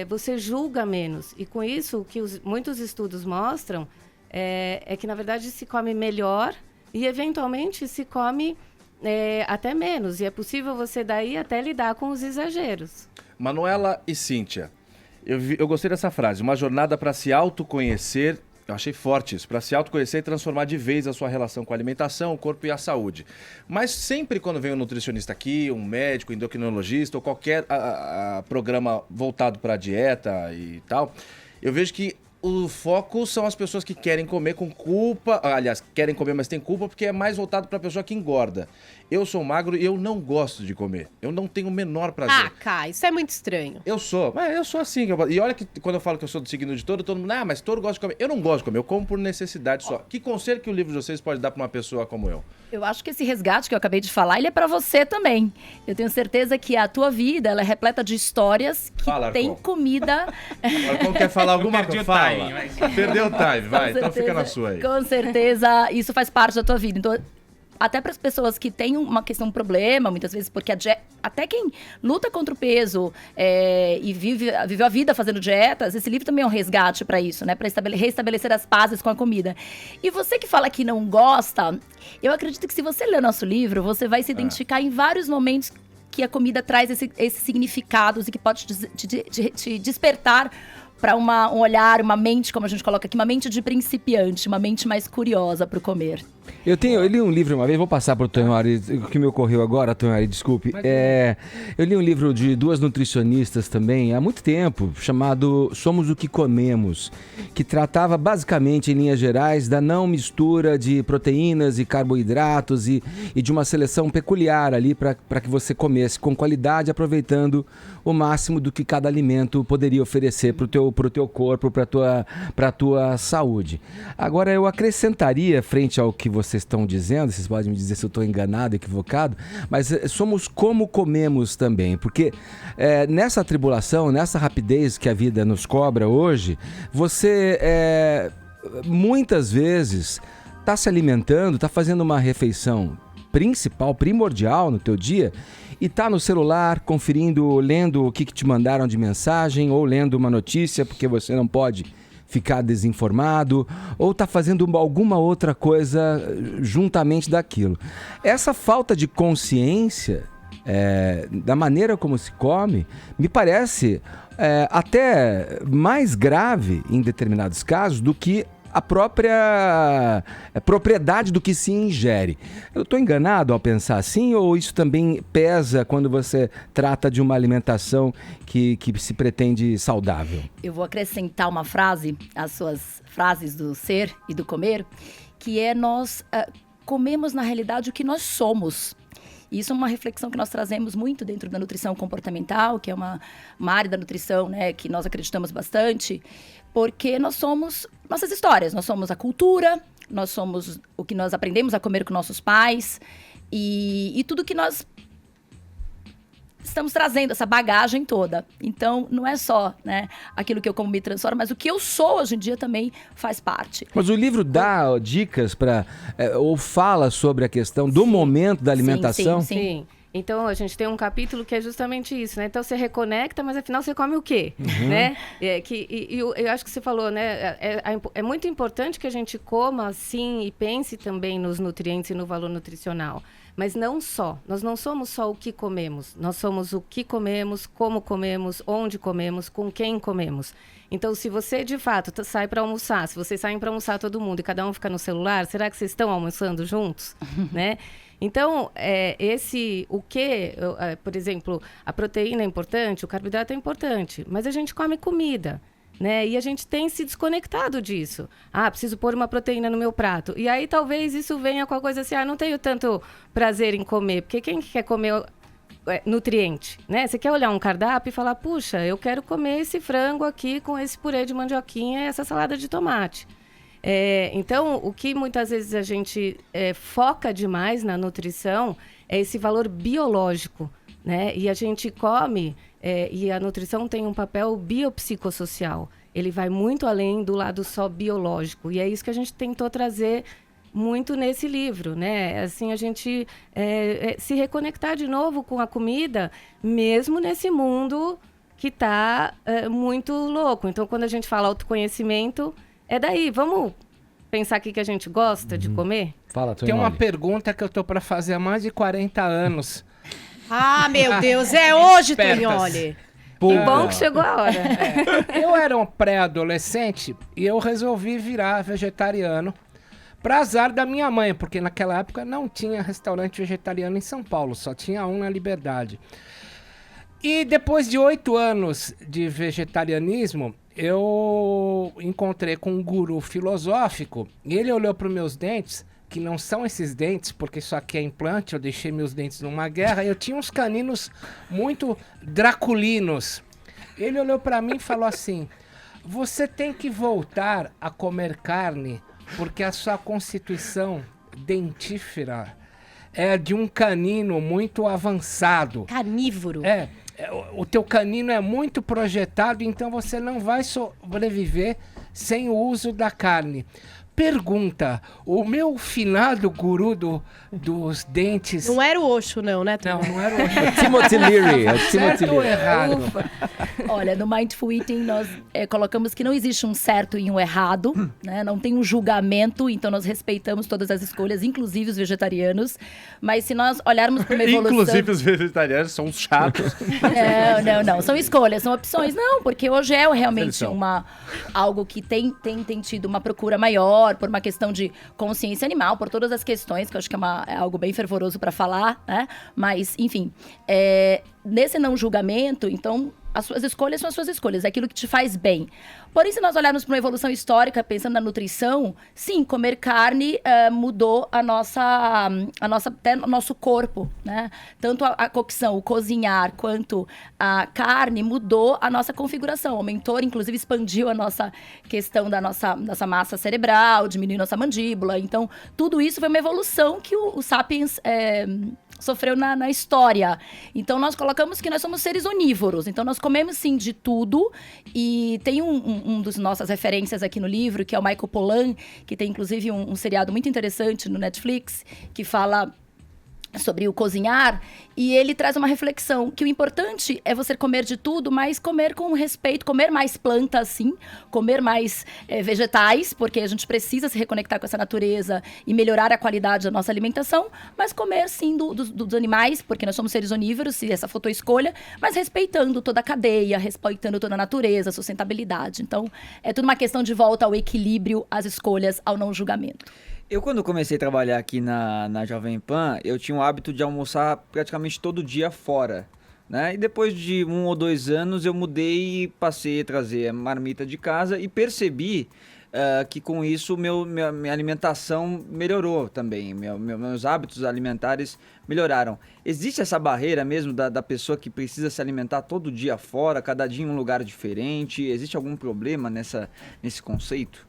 B: você julga menos. E com isso, o que muitos estudos mostram é que, na verdade, se come melhor e, eventualmente, se come até menos. E é possível você, daí, até lidar com os exageros.
C: Manuela e Cíntia, eu gostei dessa frase. Uma jornada para se autoconhecer Eu achei forte isso, para se autoconhecer e transformar de vez a sua relação com a alimentação, o corpo e a saúde. Mas sempre quando vem um nutricionista aqui, um médico, endocrinologista ou qualquer programa voltado para dieta e tal, eu vejo que o foco são as pessoas que querem comer com culpa, aliás, querem comer, mas tem culpa porque é mais voltado para a pessoa que engorda. Eu sou magro e eu não gosto de comer. Eu não tenho o menor prazer.
B: Ah, Kai, isso é muito estranho.
C: Eu sou assim. E olha que quando eu falo que eu sou do signo de touro, todo mundo, mas touro gosta de comer. Eu não gosto de comer, eu como por necessidade só. Que conselho que o livro de vocês pode dar para uma pessoa como eu?
M: Eu acho que esse resgate que eu acabei de falar, ele é para você também. Eu tenho certeza que a tua vida, ela é repleta de histórias que tem comida...
C: Arcon quer falar alguma coisa? Fala. Perdeu o time, vai. Então fica na sua aí.
M: Com certeza, isso faz parte da tua vida. Então, até para as pessoas que têm um problema, muitas vezes, porque até quem luta contra o peso e viveu a vida fazendo dietas, esse livro também é um resgate para isso, né? Para restabelecer as pazes com a comida. E você que fala que não gosta, eu acredito que se você ler nosso livro, você vai se identificar em vários momentos que a comida traz esses significados e que pode te despertar para um olhar, uma mente, como a gente coloca aqui, uma mente de principiante, uma mente mais curiosa para o comer.
A: Eu li um livro uma vez, vou passar para o Tonhori, o que me ocorreu agora, Tonhori, desculpe. Eu li um livro de duas nutricionistas também, há muito tempo, chamado Somos o que Comemos, que tratava basicamente, em linhas gerais, da não mistura de proteínas e carboidratos e de uma seleção peculiar ali para que você comesse com qualidade, aproveitando o máximo do que cada alimento poderia oferecer para o teu corpo, para a tua saúde. Agora, eu acrescentaria, frente ao que vocês estão dizendo, vocês podem me dizer se eu estou enganado, equivocado, mas somos como comemos também, porque nessa atribulação, nessa rapidez que a vida nos cobra hoje, você muitas vezes está se alimentando, está fazendo uma refeição primordial no teu dia e tá no celular conferindo, lendo o que te mandaram de mensagem ou lendo uma notícia porque você não pode ficar desinformado ou tá fazendo alguma outra coisa juntamente daquilo. Essa falta de consciência da maneira como se come me parece até mais grave em determinados casos do que a própria propriedade do que se ingere. Eu estou enganado ao pensar assim ou isso também pesa quando você trata de uma alimentação que se pretende saudável? Eu
M: vou acrescentar uma frase às suas frases do ser e do comer, que é nós comemos na realidade o que nós somos. Isso é uma reflexão que nós trazemos muito dentro da nutrição comportamental, que é uma área da nutrição, né, que nós acreditamos bastante, porque nós somos nossas histórias, nós somos a cultura, nós somos o que nós aprendemos a comer com nossos pais e tudo que nós estamos trazendo, essa bagagem toda. Então, não é só, né, aquilo que eu como me transforma, mas o que eu sou hoje em dia também faz parte.
A: Mas o livro dá dicas para ou fala sobre a questão do momento da alimentação?
B: Sim. Então, a gente tem um capítulo que é justamente isso, né? Então, você reconecta, mas afinal você come o quê? Né? Eu acho que você falou, né? É muito importante que a gente coma, sim, e pense também nos nutrientes e no valor nutricional. Mas não só. Nós não somos só o que comemos. Nós somos o que comemos, como comemos, onde comemos, com quem comemos. Então, se você, de fato, sai para almoçar, se vocês saem para almoçar todo mundo e cada um fica no celular, será que vocês estão almoçando juntos? Né? Então, por exemplo, a proteína é importante, o carboidrato é importante, mas a gente come comida, né? E a gente tem se desconectado disso. Preciso pôr uma proteína no meu prato. E aí, talvez isso venha com a coisa assim, não tenho tanto prazer em comer, porque quem quer comer nutriente, né? Você quer olhar um cardápio e falar, puxa, eu quero comer esse frango aqui com esse purê de mandioquinha e essa salada de tomate. Então, o que muitas vezes a gente foca demais na nutrição é esse valor biológico, né? E a gente come, e a nutrição tem um papel biopsicossocial. Ele vai muito além do lado só biológico. E é isso que a gente tentou trazer muito nesse livro, né? Assim, a gente se reconectar de novo com a comida, mesmo nesse mundo que está muito louco. Então, quando a gente fala autoconhecimento... daí, vamos pensar aqui que a gente gosta de comer?
A: Fala,
D: Tem uma pergunta que eu tô para fazer há mais de 40 anos.
B: Meu Deus, é hoje, Tonholi!
A: puta.
M: Que bom que chegou a hora.
D: Eu era um pré-adolescente e eu resolvi virar vegetariano. Pra azar da minha mãe, porque naquela época não tinha restaurante vegetariano em São Paulo, só tinha um na Liberdade. E depois de 8 anos de vegetarianismo, eu encontrei com um guru filosófico e ele olhou para os meus dentes, que não são esses dentes, porque isso aqui é implante, eu deixei meus dentes numa guerra, eu tinha uns caninos muito draculinos. Ele olhou para mim e falou assim: você tem que voltar a comer carne, porque a sua constituição dentífera é de um canino muito avançado.
B: Carnívoro.
D: O teu canino é muito projetado, então você não vai sobreviver sem o uso da carne. Pergunta, o meu finado guru dos dentes...
B: Não era o Osho, não, né?
D: Não era o Osho.
A: Timothy Leary.
D: Certo ou errado?
M: Olha, no Mindful Eating nós colocamos que não existe um certo e um errado, né? Não tem um julgamento, então nós respeitamos todas as escolhas, inclusive os vegetarianos. Mas se nós olharmos para uma evolução...
C: Inclusive os vegetarianos são os chatos.
M: Não. São escolhas, são opções. Não, porque hoje é realmente algo que tem tido uma procura maior, por uma questão de consciência animal, por todas as questões, que eu acho que é algo bem fervoroso para falar, né? Mas, enfim, nesse não julgamento, então, as suas escolhas são as suas escolhas, é aquilo que te faz bem. Porém, se nós olharmos para uma evolução histórica, pensando na nutrição, sim, comer carne mudou até o nosso corpo, né? Tanto a cocção, o cozinhar, quanto a carne mudou a nossa configuração, aumentou, inclusive expandiu a nossa questão da nossa massa cerebral, diminuiu nossa mandíbula. Então, tudo isso foi uma evolução que o Sapiens sofreu na história. Então, nós colocamos que nós somos seres onívoros. Então, nós comemos, sim, de tudo. E tem um dos nossas referências aqui no livro, que é o Michael Pollan, que tem, inclusive, um seriado muito interessante no Netflix, que fala sobre o cozinhar, e ele traz uma reflexão, que o importante é você comer de tudo, mas comer com respeito, comer mais plantas, sim, comer mais vegetais, porque a gente precisa se reconectar com essa natureza e melhorar a qualidade da nossa alimentação, mas comer, sim, dos animais, porque nós somos seres onívoros, se essa for a tua escolha, mas respeitando toda a cadeia, respeitando toda a natureza, a sustentabilidade. Então, é tudo uma questão de volta ao equilíbrio, às escolhas, ao não julgamento.
G: Eu, quando comecei a trabalhar aqui na Jovem Pan, eu tinha o hábito de almoçar praticamente todo dia fora, né? E depois de 1 ou 2 anos, eu mudei e passei a trazer a marmita de casa e percebi que com isso minha alimentação melhorou também, meus hábitos alimentares melhoraram. Existe essa barreira mesmo da pessoa que precisa se alimentar todo dia fora, cada dia em um lugar diferente? Existe algum problema nesse conceito?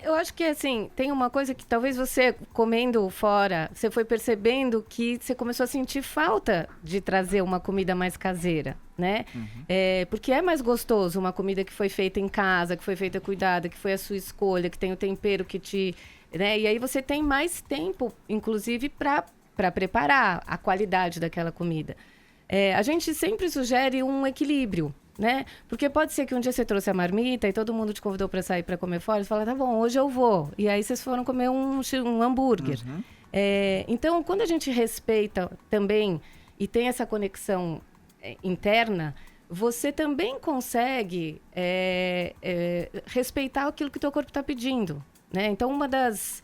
N: Eu acho que, assim, tem uma coisa que talvez você, comendo fora, você foi percebendo que você começou a sentir falta de trazer uma comida mais caseira, né? Uhum. Porque é mais gostoso uma comida que foi feita em casa, que foi feita cuidada, que foi a sua escolha, que tem o tempero que te... né? E aí você tem mais tempo, inclusive, para preparar a qualidade daquela comida. A gente sempre sugere um equilíbrio, né? Porque pode ser que um dia você trouxe a marmita e todo mundo te convidou para sair para comer fora e você fala, tá bom, hoje eu vou. E aí vocês foram comer um hambúrguer. Uhum. Então, quando a gente respeita também e tem essa conexão interna, você também consegue respeitar aquilo que o teu corpo está pedindo, né? Então, uma das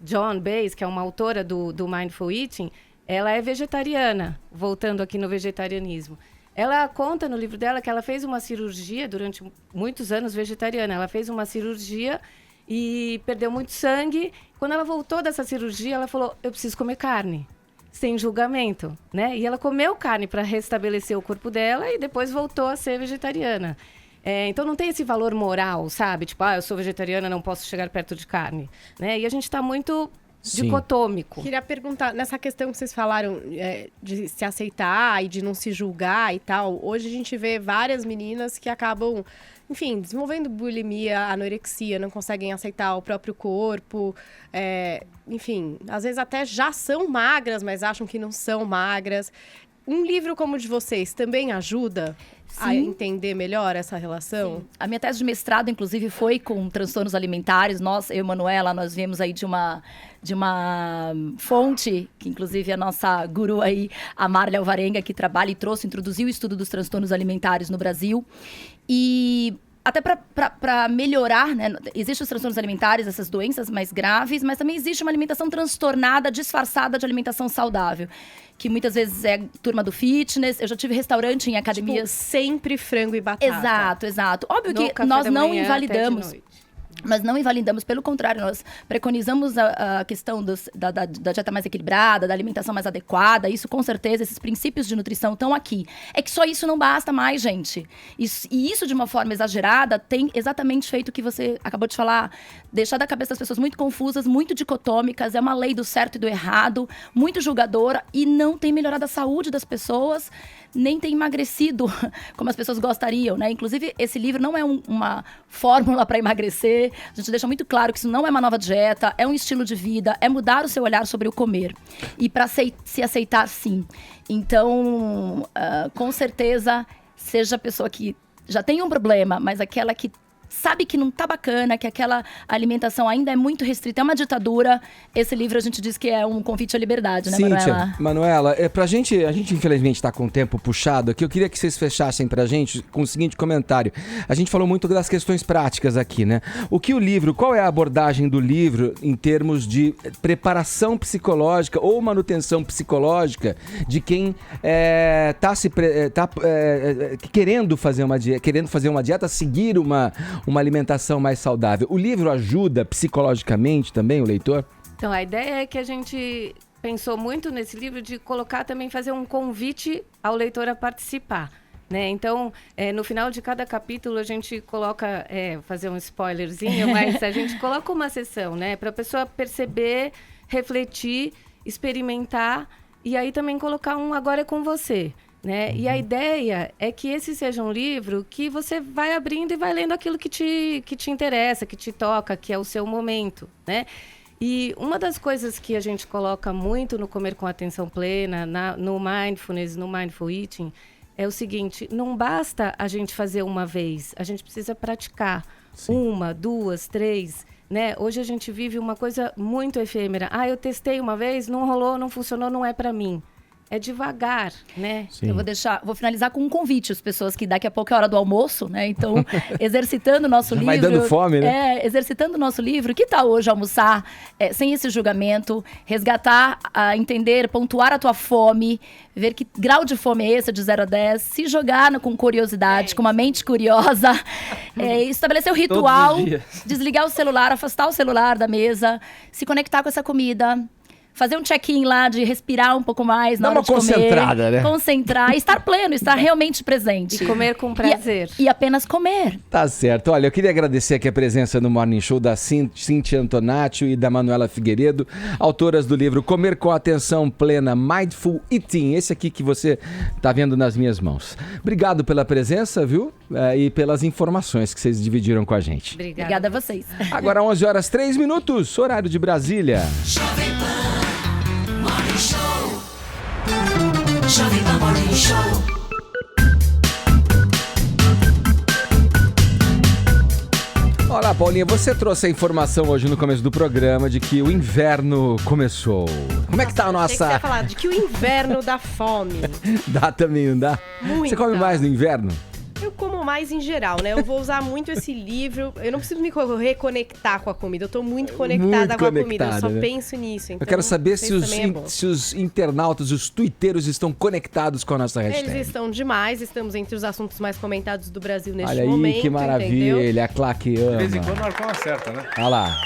N: Joan Baez, que é uma autora do Mindful Eating, ela é vegetariana, voltando aqui no vegetarianismo. Ela conta no livro dela que ela fez uma cirurgia durante muitos anos vegetariana. Ela fez uma cirurgia e perdeu muito sangue. Quando ela voltou dessa cirurgia, ela falou, eu preciso comer carne, sem julgamento, né? E ela comeu carne para restabelecer o corpo dela e depois voltou a ser vegetariana. Então não tem esse valor moral, sabe? Tipo, eu sou vegetariana, não posso chegar perto de carne, né? E a gente está muito... dicotômico.
B: Queria perguntar, nessa questão que vocês falaram de se aceitar e de não se julgar e tal, hoje a gente vê várias meninas que acabam, enfim, desenvolvendo bulimia, anorexia, não conseguem aceitar o próprio corpo, enfim, às vezes até já são magras, mas acham que não são magras.
N: Um livro como o de vocês também ajuda a entender melhor essa relação?
M: Sim. A minha tese de mestrado, inclusive, foi com transtornos alimentares. Eu e Manuela, nós viemos aí de uma fonte, que inclusive a nossa guru aí, a Marlia Alvarenga, que trabalha e introduziu o estudo dos transtornos alimentares no Brasil. E até para melhorar, né? Existem os transtornos alimentares, essas doenças mais graves, mas também existe uma alimentação transtornada, disfarçada de alimentação saudável, que muitas vezes é turma do fitness. Eu já tive restaurante em academias.
N: Tipo, sempre frango e batata.
M: Exato. Óbvio que nós não invalidamos. Nós não invalidamos, pelo contrário, nós preconizamos a questão da dieta mais equilibrada, da alimentação mais adequada. Isso, com certeza, esses princípios de nutrição estão aqui. É que só isso não basta mais, gente. E isso, de uma forma exagerada, tem exatamente feito o que você acabou de falar, deixar da cabeça das pessoas muito confusas, muito dicotômicas, é uma lei do certo e do errado, muito julgadora, e não tem melhorado a saúde das pessoas, nem tem emagrecido como as pessoas gostariam, né? Inclusive, esse livro não é uma fórmula para emagrecer. A gente deixa muito claro que isso não é uma nova dieta, é um estilo de vida, é mudar o seu olhar sobre o comer. E para se aceitar, sim. Então, com certeza, seja a pessoa que já tem um problema, mas aquela que sabe que não tá bacana, que aquela alimentação ainda é muito restrita, é uma ditadura. Esse livro a gente diz que é um convite à liberdade, né, Manuela?
A: Manuela, a gente infelizmente tá com o tempo puxado aqui. Eu queria que vocês fechassem pra gente com o seguinte comentário. A gente falou muito das questões práticas aqui, né? Qual é a abordagem do livro em termos de preparação psicológica ou manutenção psicológica de quem querendo fazer uma dieta, seguir uma alimentação mais saudável? O livro ajuda psicologicamente também o leitor?
O: Então, a ideia é que a gente pensou muito nesse livro de colocar também, fazer um convite ao leitor a participar, né? Então, no final de cada capítulo a gente coloca, fazer um spoilerzinho, mas a gente coloca uma sessão, né? Para a pessoa perceber, refletir, experimentar e aí também colocar um agora é com você. Né? E a ideia é que esse seja um livro que você vai abrindo e vai lendo aquilo que te interessa, que te toca, que é o seu momento, né? E uma das coisas que a gente coloca muito no Comer com Atenção Plena, no Mindfulness, no Mindful Eating, é o seguinte: não basta a gente fazer uma vez, a gente precisa praticar. Sim. 1, 2, 3... Né? Hoje a gente vive uma coisa muito efêmera. Eu testei uma vez, não rolou, não funcionou, não é para mim. É devagar, né?
M: Sim. Eu vou finalizar com um convite às pessoas que daqui a pouco é hora do almoço, né? Então, exercitando o nosso livro...
A: Vai dando fome, né?
M: Exercitando o nosso livro. Que tal hoje almoçar sem esse julgamento, resgatar, entender, pontuar a tua fome, ver que grau de fome é esse de 0 a 10, se jogar com curiosidade, com uma mente curiosa, estabelecer o ritual, desligar o celular, afastar o celular da mesa, se conectar com essa comida... Fazer um check-in lá, de respirar um pouco mais na hora de comer.
A: Concentrada, né?
M: Concentrar, estar pleno, estar realmente presente.
O: E comer com prazer.
M: E apenas comer.
A: Tá certo. Olha, eu queria agradecer aqui a presença no Morning Show da Cíntia Antonaccio e da Manuela Figueiredo, autoras do livro Comer com Atenção Plena, Mindful Eating. Esse aqui que você tá vendo nas minhas mãos. Obrigado pela presença, viu? E pelas informações que vocês dividiram com a gente.
M: Obrigada a vocês.
A: Agora 11h03, horário de Brasília.
P: Jovem Pan Morning Show. Jovem Pan Morning Show.
A: Olá, Paulinha, você trouxe a informação hoje no começo do programa de que o inverno começou. Como é que tá a nossa...
N: Achei que você ia falar de que o inverno dá fome.
A: Dá também, não dá?
N: Muita.
A: Você come mais no inverno?
N: Eu como mais em geral, né? Eu vou usar muito esse livro. Eu não preciso me reconectar com a comida. Eu tô muito conectada com a comida. Eu só penso nisso. Então,
A: eu quero saber se os internautas, os tuiteiros estão conectados com a nossa hashtag.
N: Eles estão demais. Estamos entre os assuntos mais comentados do Brasil neste
A: momento.
N: Olha
A: aí, que maravilha.
N: Entendeu?
A: A Clá que ama.
C: De vez em quando o Marcão acerta, né?
A: Olha lá.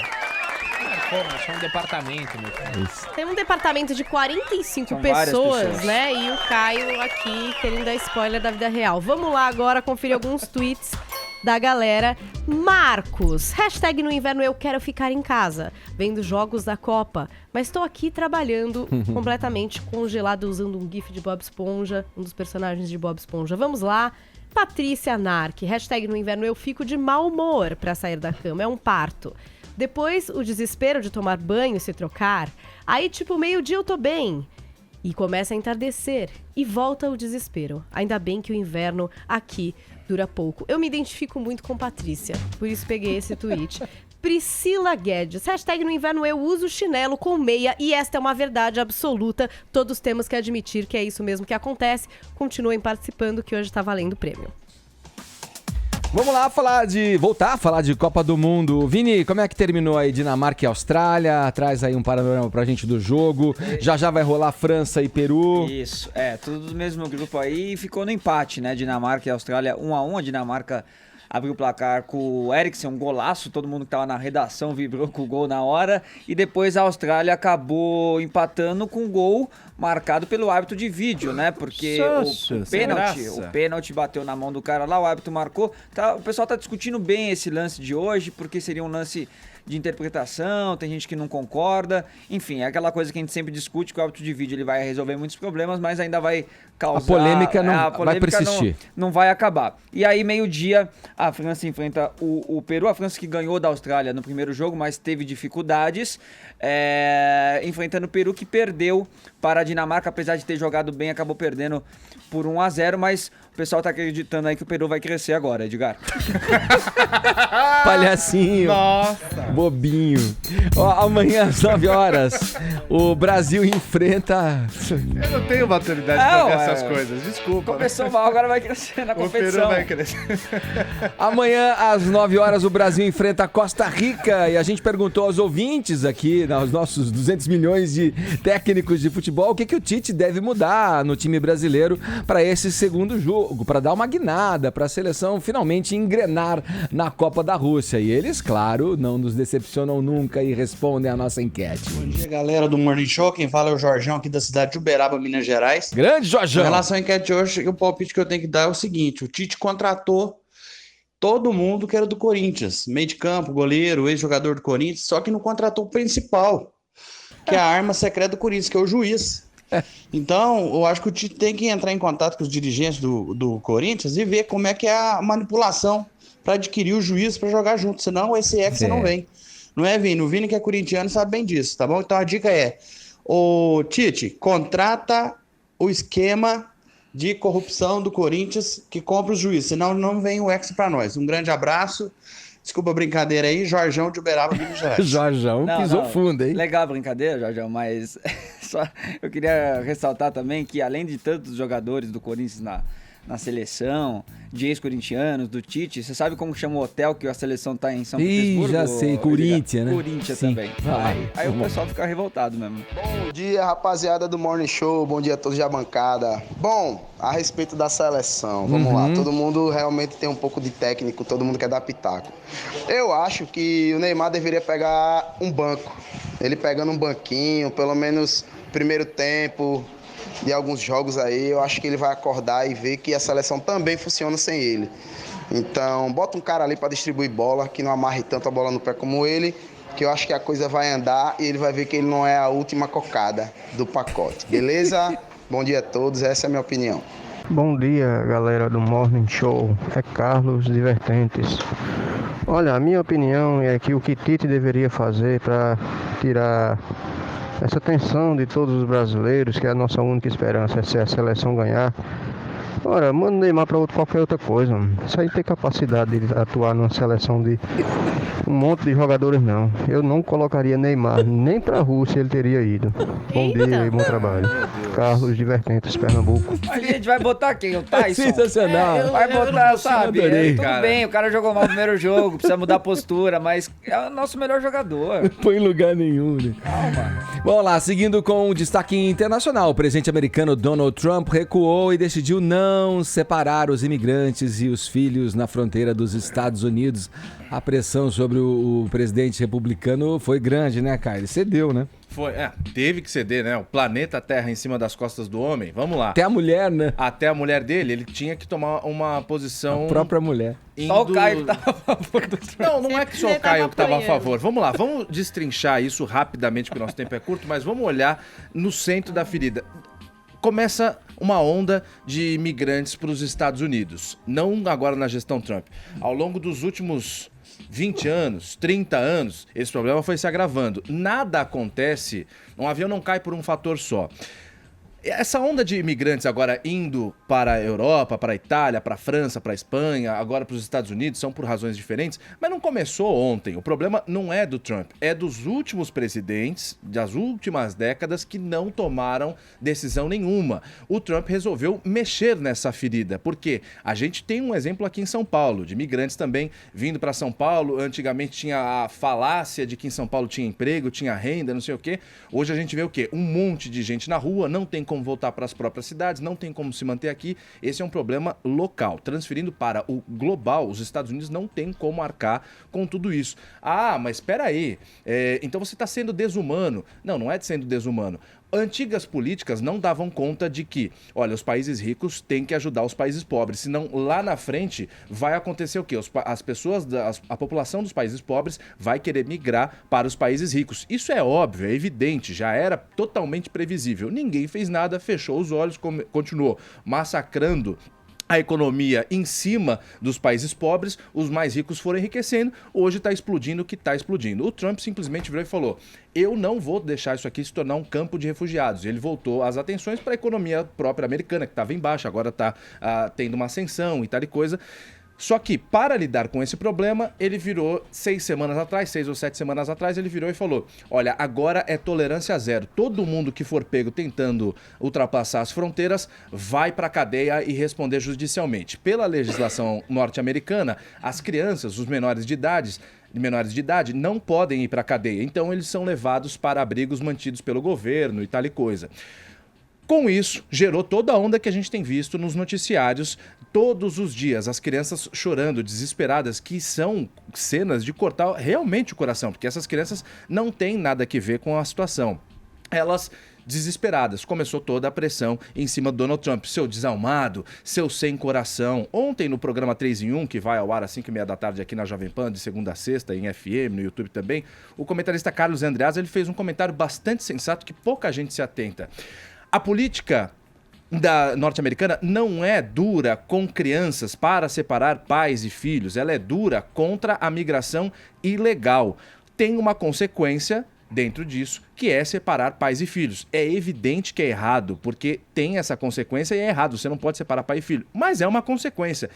D: É um departamento, meu filho.
N: Tem um departamento de 45 pessoas, né? E o Caio aqui querendo dar spoiler da vida real. Vamos lá agora conferir alguns tweets da galera. Marcos, hashtag no inverno eu quero ficar em casa, vendo jogos da Copa, mas estou aqui trabalhando completamente congelado usando um gif de Bob Esponja, um dos personagens de Bob Esponja. Vamos lá. Patrícia Narc, hashtag no inverno eu fico de mau humor pra sair da cama, é um parto. Depois, o desespero de tomar banho e se trocar. Aí, tipo, meio-dia eu tô bem.
B: E começa a entardecer e volta o desespero. Ainda bem que o inverno aqui dura pouco. Eu me identifico muito com Patrícia, por isso peguei esse tweet. Priscila Guedes, hashtag no inverno eu uso chinelo com meia e esta é uma verdade absoluta. Todos temos que admitir que é isso mesmo que acontece. Continuem participando que hoje tá valendo o prêmio.
A: Vamos lá voltar a falar de Copa do Mundo. Vini, como é que terminou aí Dinamarca e Austrália? Traz aí um panorama pra gente do jogo. Já vai rolar França e Peru.
G: Isso, tudo do mesmo grupo aí. Ficou no empate, né? Dinamarca e Austrália 1-1. A Dinamarca abriu o placar com o Eriksen, um golaço. Todo mundo que tava na redação vibrou com o gol na hora. E depois a Austrália acabou empatando com um gol marcado pelo árbitro de vídeo, né? Porque o pênalti bateu na mão do cara lá, o árbitro marcou. O pessoal tá discutindo bem esse lance de hoje, porque seria um lance de interpretação, tem gente que não concorda. Enfim, é aquela coisa que a gente sempre discute, que o árbitro de vídeo ele vai resolver muitos problemas, mas ainda vai causar...
A: A polêmica vai persistir.
G: Não vai acabar. E aí, meio-dia, a França enfrenta o Peru. A França que ganhou da Austrália no primeiro jogo, mas teve dificuldades, enfrentando o Peru, que perdeu para a Dinamarca, apesar de ter jogado bem, acabou perdendo por 1-0, mas o pessoal tá acreditando aí que o Peru vai crescer agora, Edgar.
A: Palhacinho.
C: Nossa.
A: Bobinho. Amanhã às 9 horas, o Brasil enfrenta...
C: Eu não tenho maturidade pra ver essas coisas, desculpa.
G: Começou mal, agora vai crescer na competição.
C: O Peru vai crescer.
A: Amanhã às 9 horas, o Brasil enfrenta a Costa Rica e a gente perguntou aos ouvintes aqui, aos nossos 200 milhões de técnicos de futebol, o que o Tite deve mudar no time brasileiro para esse segundo jogo, para dar uma guinada, para a seleção finalmente engrenar na Copa da Rússia. E eles, claro, não nos decepcionam nunca e respondem a nossa enquete.
Q: Bom dia, galera do Morning Show. Quem fala é o Jorjão aqui da cidade de Uberaba, Minas Gerais.
A: Grande Jorjão!
Q: Em relação à enquete de hoje, o palpite que eu tenho que dar é o seguinte: o Tite contratou todo mundo que era do Corinthians, meio de campo, goleiro, ex-jogador do Corinthians, só que não contratou o principal, que é a arma secreta do Corinthians, que é o juiz. Então, eu acho que o Tite tem que entrar em contato com os dirigentes do Corinthians e ver como é que é a manipulação para adquirir o juiz para jogar junto, senão esse você não vem. Não é, Vini? O Vini, que é corintiano, sabe bem disso, tá bom? Então a dica é: o Tite, contrata o esquema de corrupção do Corinthians que compra os juízes, senão não vem o ex para nós. Um grande abraço. Desculpa a brincadeira aí, Jorjão de Uberaba, Minas Gerais.
A: Jorjão pisou fundo, hein?
G: Legal a brincadeira, Jorjão, mas só eu queria ressaltar também que, além de tantos jogadores do Corinthians na seleção, de ex-corintianos, do Tite, você sabe como chama o hotel que a seleção tá em São Petersburgo?
A: Já sei, Corinthians, né?
G: Corinthians também. Aí o pessoal fica revoltado mesmo.
R: Bom dia, rapaziada do Morning Show, bom dia a todos da bancada. Bom, a respeito da seleção, vamos lá, todo mundo realmente tem um pouco de técnico, todo mundo quer dar pitaco. Eu acho que o Neymar deveria pegar um banco, ele pegando um banquinho, pelo menos primeiro tempo de alguns jogos aí, eu acho que ele vai acordar e ver que a seleção também funciona sem ele. Então, bota um cara ali para distribuir bola, que não amarre tanto a bola no pé como ele, que eu acho que a coisa vai andar e ele vai ver que ele não é a última cocada do pacote. Beleza? Bom dia a todos, essa é a minha opinião.
S: Bom dia, galera do Morning Show. É Carlos Divertentes. Olha, a minha opinião é que o que Tite deveria fazer para tirar essa tensão de todos os brasileiros, que é a nossa única esperança, é se a seleção ganhar. Ora, manda o Neymar para qualquer outra coisa, mano. Isso aí tem capacidade de atuar numa seleção de um monte de jogadores, não. Eu não colocaria Neymar, nem pra Rússia ele teria ido. Bom dia e bom trabalho. Carlos Divertentes, Pernambuco.
G: A gente vai botar quem? O Tyson?
A: Sensacional.
G: Vai botar, sabe?
A: Adorei,
G: tudo bem, o cara jogou mal no primeiro jogo, precisa mudar a postura, mas é o nosso melhor jogador.
A: Não põe em lugar nenhum, né?
G: Calma.
A: Vamos lá, seguindo com o destaque internacional. O presidente americano Donald Trump recuou e decidiu não separar os imigrantes e os filhos na fronteira dos Estados Unidos. A pressão sobre o presidente republicano foi grande, né, cara? Ele cedeu, né?
C: Teve que ceder, né? O planeta Terra em cima das costas do homem. Vamos lá.
A: Até a mulher, né?
C: Até a mulher dele, ele tinha que tomar uma posição...
A: A própria mulher.
G: Só o Caio que tava a favor do Trump.
C: Não é que só o Caio que tava a favor. Vamos lá, vamos destrinchar isso rapidamente, porque o nosso tempo é curto, mas vamos olhar no centro da ferida. Começa uma onda de imigrantes para os Estados Unidos. Não agora na gestão Trump. Ao longo dos últimos 20 anos, 30 anos, esse problema foi se agravando. Nada acontece, um avião não cai por um fator só. Essa onda de imigrantes agora indo para a Europa, para a Itália, para a França, para a Espanha, agora para os Estados Unidos, são por razões diferentes, mas não começou ontem. O problema não é do Trump, é dos últimos presidentes, das últimas décadas, que não tomaram decisão nenhuma. O Trump resolveu mexer nessa ferida, porque a gente tem um exemplo aqui em São Paulo, de imigrantes também vindo para São Paulo. Antigamente tinha a falácia de que em São Paulo tinha emprego, tinha renda, não sei o quê. Hoje a gente vê o quê? Um monte de gente na rua, não tem como voltar para as próprias cidades, não tem como se manter aqui. Esse é um problema local. Transferindo para o global, os Estados Unidos não tem como arcar com tudo isso. Ah, mas espera aí, então você está sendo desumano. Não, não é sendo desumano. Antigas políticas não davam conta de que, olha, os países ricos têm que ajudar os países pobres, senão lá na frente vai acontecer o quê? As pessoas, a população dos países pobres vai querer migrar para os países ricos. Isso é óbvio, é evidente, já era totalmente previsível. Ninguém fez nada, fechou os olhos, continuou massacrando a economia em cima dos países pobres, os mais ricos foram enriquecendo, hoje está explodindo o que está explodindo. O Trump simplesmente virou e falou, eu não vou deixar isso aqui se tornar um campo de refugiados. Ele voltou as atenções para a economia própria americana, que estava embaixo, agora está tendo uma ascensão e tal e coisa. Só que, para lidar com esse problema, ele virou 6 ou 7 semanas atrás, ele virou e falou, olha, agora é tolerância zero. Todo mundo que for pego tentando ultrapassar as fronteiras vai para a cadeia e responder judicialmente. Pela legislação norte-americana, as crianças, os menores de idade não podem ir para a cadeia. Então, eles são levados para abrigos mantidos pelo governo e tal e coisa. Com isso, gerou toda a onda que a gente tem visto nos noticiários todos os dias. As crianças chorando, desesperadas, que são cenas de cortar realmente o coração, porque essas crianças não têm nada a ver com a situação. Elas desesperadas. Começou toda a pressão em cima do Donald Trump. Seu desalmado, seu sem coração. Ontem no programa 3 em 1, que vai ao ar às 5h30 da tarde aqui na Jovem Pan, de segunda a sexta, em FM, no YouTube também, o comentarista Carlos Andreas, ele fez um comentário bastante sensato que pouca gente se atenta. A política norte-americana não é dura com crianças para separar pais e filhos, ela é dura contra a migração ilegal. Tem uma consequência dentro disso, que é separar pais e filhos. É evidente que é errado, porque tem essa consequência e é errado, você não pode separar pai e filho. Mas é uma consequência.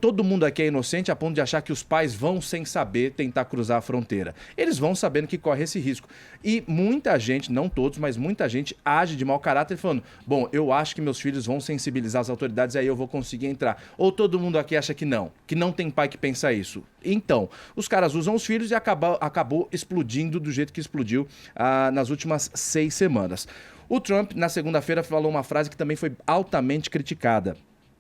C: Todo mundo aqui é inocente a ponto de achar que os pais vão, sem saber, tentar cruzar a fronteira. Eles vão sabendo que corre esse risco. E muita gente, não todos, mas muita gente age de mau caráter falando, bom, eu acho que meus filhos vão sensibilizar as autoridades, aí eu vou conseguir entrar. Ou todo mundo aqui acha que não tem pai que pensa isso. Então, os caras usam os filhos e acabou explodindo do jeito que explodiu nas últimas 6 semanas. O Trump, na segunda-feira, falou uma frase que também foi altamente criticada.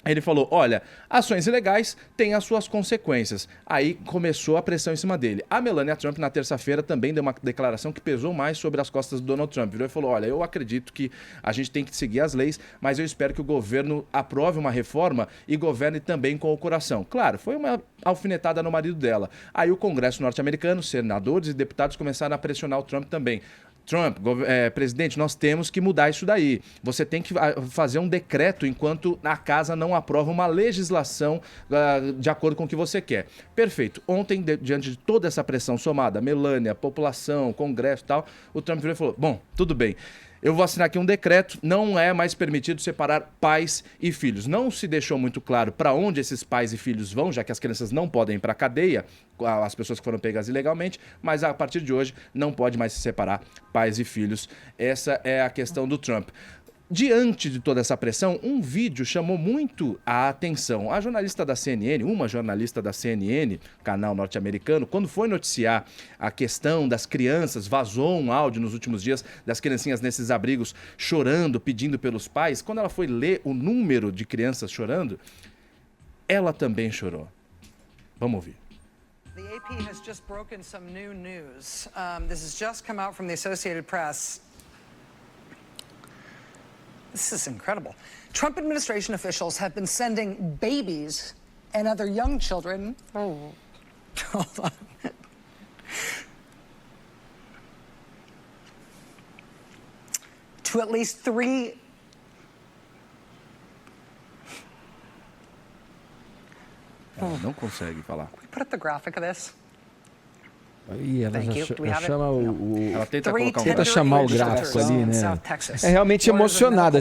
C: Ele falou, olha, ações ilegais têm as suas consequências. Aí começou a pressão em cima dele. A Melania Trump, na terça-feira, também deu uma declaração que pesou mais sobre as costas do Donald Trump. Virou e falou, olha, eu acredito que a gente tem que seguir as leis, mas eu espero que o governo aprove uma reforma e governe também com o coração. Claro, foi uma alfinetada no marido dela. Aí o Congresso norte-americano, senadores e deputados começaram a pressionar o Trump também. Trump, presidente, nós temos que mudar isso daí. Você tem que fazer um decreto enquanto a casa não aprova uma legislação de acordo com o que você quer. Perfeito. Ontem, diante de toda essa pressão somada, Melania, população, Congresso e tal, o Trump virou e falou, bom, tudo bem. Eu vou assinar aqui um decreto, não é mais permitido separar pais e filhos. Não se deixou muito claro para onde esses pais e filhos vão, já que as crianças não podem ir para a cadeia, as pessoas que foram pegas ilegalmente, mas a partir de hoje não pode mais se separar pais e filhos. Essa é a questão do Trump. Diante de toda essa pressão, um vídeo chamou muito a atenção. A jornalista da CNN, uma jornalista da CNN, canal norte-americano, quando foi noticiar a questão das crianças, vazou um áudio nos últimos dias das criancinhas nesses abrigos chorando, pedindo pelos pais. Quando ela foi ler o número de crianças chorando, ela também chorou. Vamos ouvir.
T: The AP has just broken some new news. This has just come out from the Associated Press. This is incredible. Trump administration officials have been sending babies and other young children. Oh, hold on. To at least 3.
C: Ela não consegue falar.
T: Can we put up the graphic of this?
A: Ih, ela já chama
C: Ela tenta
A: tenta chamar o gráfico ali, né? É realmente emocionada.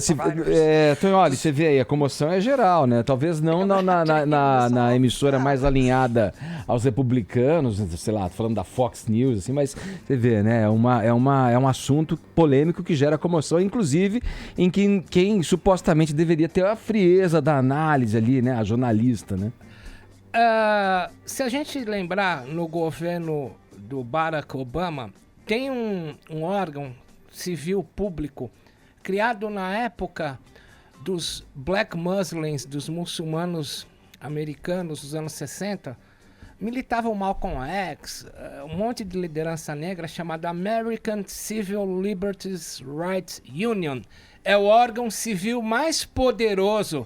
A: Olha, você vê aí, a comoção é geral, né? Talvez não na emissora mais alinhada aos republicanos, sei lá, falando da Fox News, assim, mas você vê, né? É um assunto polêmico que gera comoção, inclusive em quem supostamente deveria ter a frieza da análise ali, né? A jornalista, né?
D: Se a gente lembrar, no governo do Barack Obama, tem um órgão civil público criado na época dos Black Muslims, dos muçulmanos americanos dos anos 60. Militava o Malcolm X, um monte de liderança negra, chamada American Civil Liberties Rights Union. É o órgão civil mais poderoso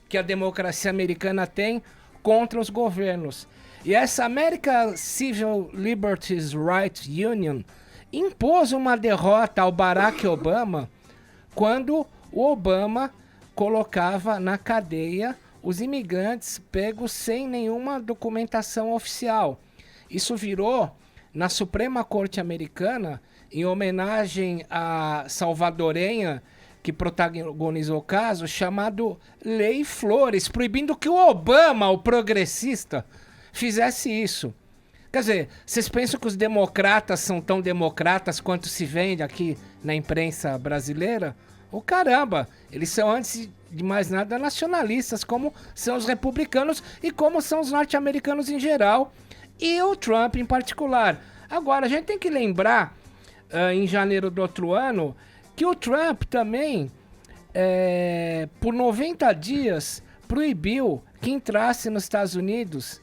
D: que a democracia americana tem contra os governos. E essa American Civil Liberties Rights Union impôs uma derrota ao Barack Obama quando o Obama colocava na cadeia os imigrantes pegos sem nenhuma documentação oficial. Isso virou, na Suprema Corte Americana, em homenagem à salvadorenha que protagonizou o caso, chamado Lei Flores, proibindo que o Obama, o progressista, fizesse isso. Quer dizer, vocês pensam que os democratas são tão democratas quanto se vende aqui na imprensa brasileira? Oh, caramba! Eles são, antes de mais nada, nacionalistas, como são os republicanos e como são os norte-americanos em geral, e o Trump em particular. Agora, a gente tem que lembrar, em janeiro do outro ano, que o Trump também, por 90 dias, proibiu que entrasse nos Estados Unidos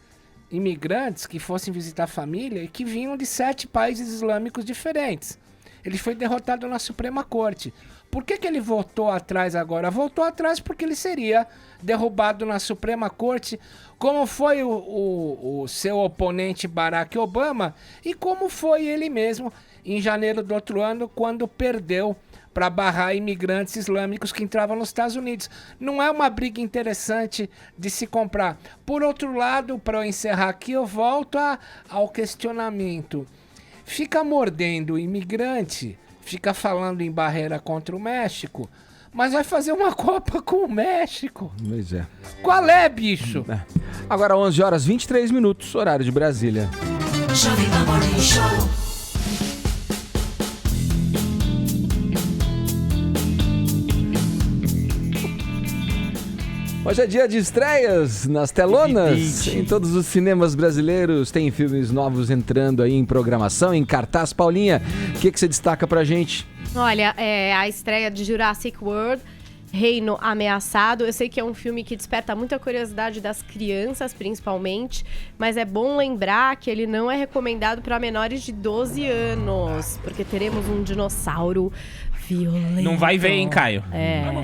D: imigrantes que fossem visitar a família e que vinham de 7 países islâmicos diferentes. Ele foi derrotado na Suprema Corte. Por que ele voltou atrás agora? Voltou atrás porque ele seria derrubado na Suprema Corte, como foi o seu oponente Barack Obama e como foi ele mesmo em janeiro do outro ano, quando perdeu para barrar imigrantes islâmicos que entravam nos Estados Unidos. Não é uma briga interessante de se comprar. Por outro lado, para eu encerrar aqui, eu volto ao questionamento. Fica mordendo o imigrante, fica falando em barreira contra o México, mas vai fazer uma Copa com o México.
A: Pois é.
D: Qual é, bicho?
A: Agora 11 horas 23 minutos, horário de Brasília.
P: Jovem Pan Morning Show.
A: Hoje é dia de estreias nas telonas. Em todos os cinemas brasileiros tem filmes novos entrando aí em programação, em cartaz. Paulinha, o que você destaca pra gente?
B: Olha, a estreia de Jurassic World, Reino Ameaçado. Eu sei que é um filme que desperta muita curiosidade das crianças, principalmente, mas é bom lembrar que ele não é recomendado para menores de 12 anos, porque teremos um dinossauro violento.
D: Não vai ver, hein, Caio?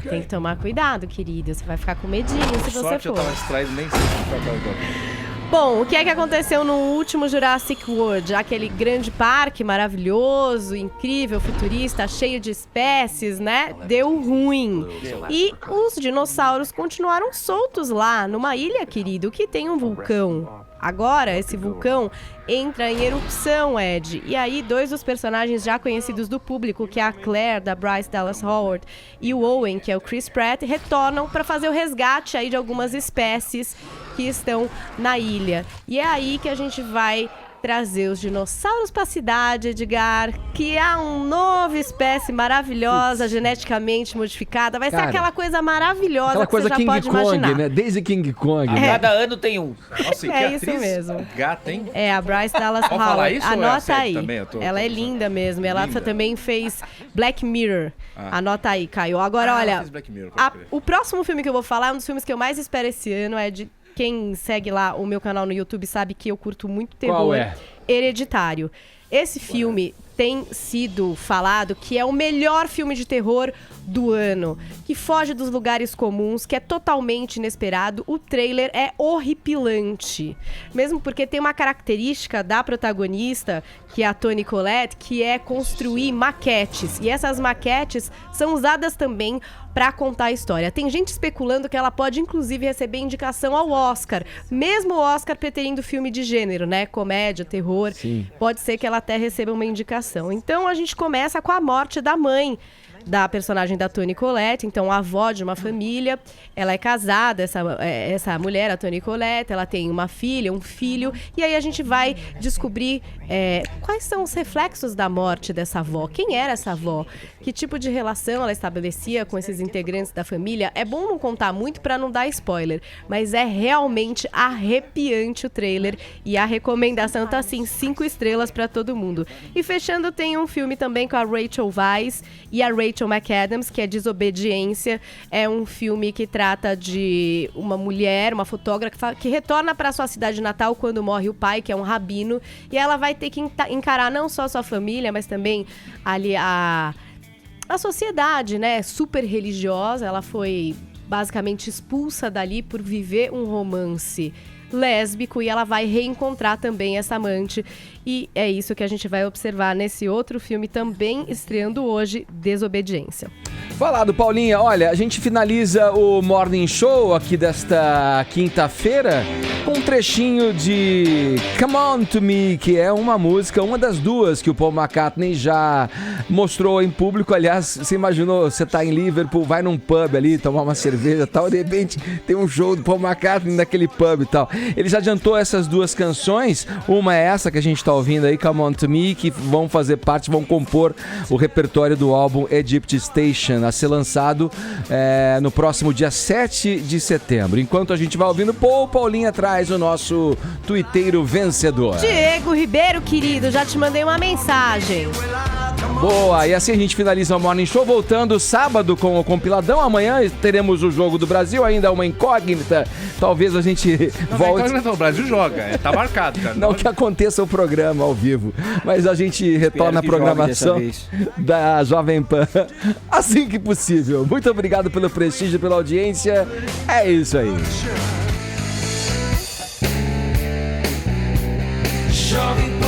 B: Tem que tomar cuidado, querido. Você vai ficar com medinho se você
C: Sorte,
B: for.
C: eu tava distraído, nem sei o que foi.
B: Bom, o que é que aconteceu no último Jurassic World? Aquele grande parque maravilhoso, incrível, futurista, cheio de espécies, né? Deu ruim. E os dinossauros continuaram soltos lá, numa ilha, querido, que tem um vulcão. Agora, esse vulcão entra em erupção, Ed. E aí, 2 dos personagens já conhecidos do público, que é a Claire, da Bryce Dallas Howard, e o Owen, que é o Chris Pratt, retornam para fazer o resgate aí de algumas espécies que estão na ilha. E é aí que a gente vai trazer os dinossauros para a cidade, Edgar, que é uma nova espécie maravilhosa, geneticamente modificada. Vai ser aquela coisa maravilhosa
A: aquela
B: que
A: coisa
B: você já
A: King
B: pode
A: Kong,
B: imaginar.
A: né? Desde King Kong.
G: Cada ano tem um.
C: Nossa, e que
B: É
C: atriz
B: isso mesmo.
C: gata, hein?
B: É, a Bryce Dallas
C: Pode falar
B: Howard.
C: isso ou é
B: Anota
C: sério
B: aí.
C: também?
B: Ela é linda mesmo. Ela
C: Linda.
B: também fez Black Mirror. Anota aí, Caio. Agora, olha,
C: fez Black Mirror, pode crer.
B: o próximo filme que eu vou falar é um dos filmes que eu mais espero esse ano. É de quem segue lá o meu canal no YouTube sabe que eu curto muito terror.
A: Qual é?
B: Hereditário. Esse filme tem sido falado que é o melhor filme de terror do ano, que foge dos lugares comuns, que é totalmente inesperado. O trailer é horripilante, mesmo porque tem uma característica da protagonista, que é a Toni Collette, que é construir maquetes, e essas maquetes são usadas também para contar a história. Tem gente especulando que ela pode, inclusive, receber indicação ao Oscar, mesmo o Oscar preterindo filme de gênero, né? Comédia, terror. Sim. Pode ser que ela até receba uma indicação. Então, a gente começa com a morte da mãe da personagem da Toni Collette, então a avó de uma família. Ela é casada, essa mulher, a Toni Collette, ela tem uma filha, um filho, e aí a gente vai descobrir quais são os reflexos da morte dessa avó. Quem era essa avó? Que tipo de relação ela estabelecia com esses integrantes da família? É bom não contar muito para não dar spoiler, mas é realmente arrepiante o trailer, e a recomendação tá assim, 5 estrelas para todo mundo. E fechando, tem um filme também com a Rachel Weisz e a Rachel McAdams, que é Desobediência. É um filme que trata de uma mulher, uma fotógrafa, que retorna para sua cidade natal quando morre o pai, que é um rabino, e ela vai ter que encarar não só sua família, mas também ali a sociedade, né, super religiosa. Ela foi basicamente expulsa dali por viver um romance lésbico, e ela vai reencontrar também essa amante, e é isso que a gente vai observar nesse outro filme também estreando hoje, Desobediência.
A: Falado, Paulinha. Olha, a gente finaliza o Morning Show aqui desta quinta-feira com um trechinho de Come On To Me, que é uma música, uma das duas que o Paul McCartney já mostrou em público. Aliás, você imaginou, você tá em Liverpool, vai num pub ali, tomar uma cerveja e tal, de repente tem um show do Paul McCartney naquele pub e tal. Ele já adiantou essas duas canções, uma é essa que a gente tá ouvindo aí, Come On To Me, que vão fazer parte, vão compor o repertório do álbum Egypt Station, a ser lançado no próximo dia 7 de setembro. Enquanto a gente vai ouvindo, Paulinha traz o nosso tuiteiro vencedor.
B: Diego Ribeiro, querido, já te mandei uma mensagem.
A: Boa, e assim a gente finaliza o Morning Show, voltando sábado com o compiladão. Amanhã teremos o Jogo do Brasil, ainda uma incógnita. Talvez a gente volte.
C: Não, o Brasil joga, tá marcado, cara.
A: Não que aconteça o programa ao vivo, mas a gente retorna a programação da Jovem Pan assim que possível. Muito obrigado pelo prestígio, pela audiência. É isso aí.
P: Jovem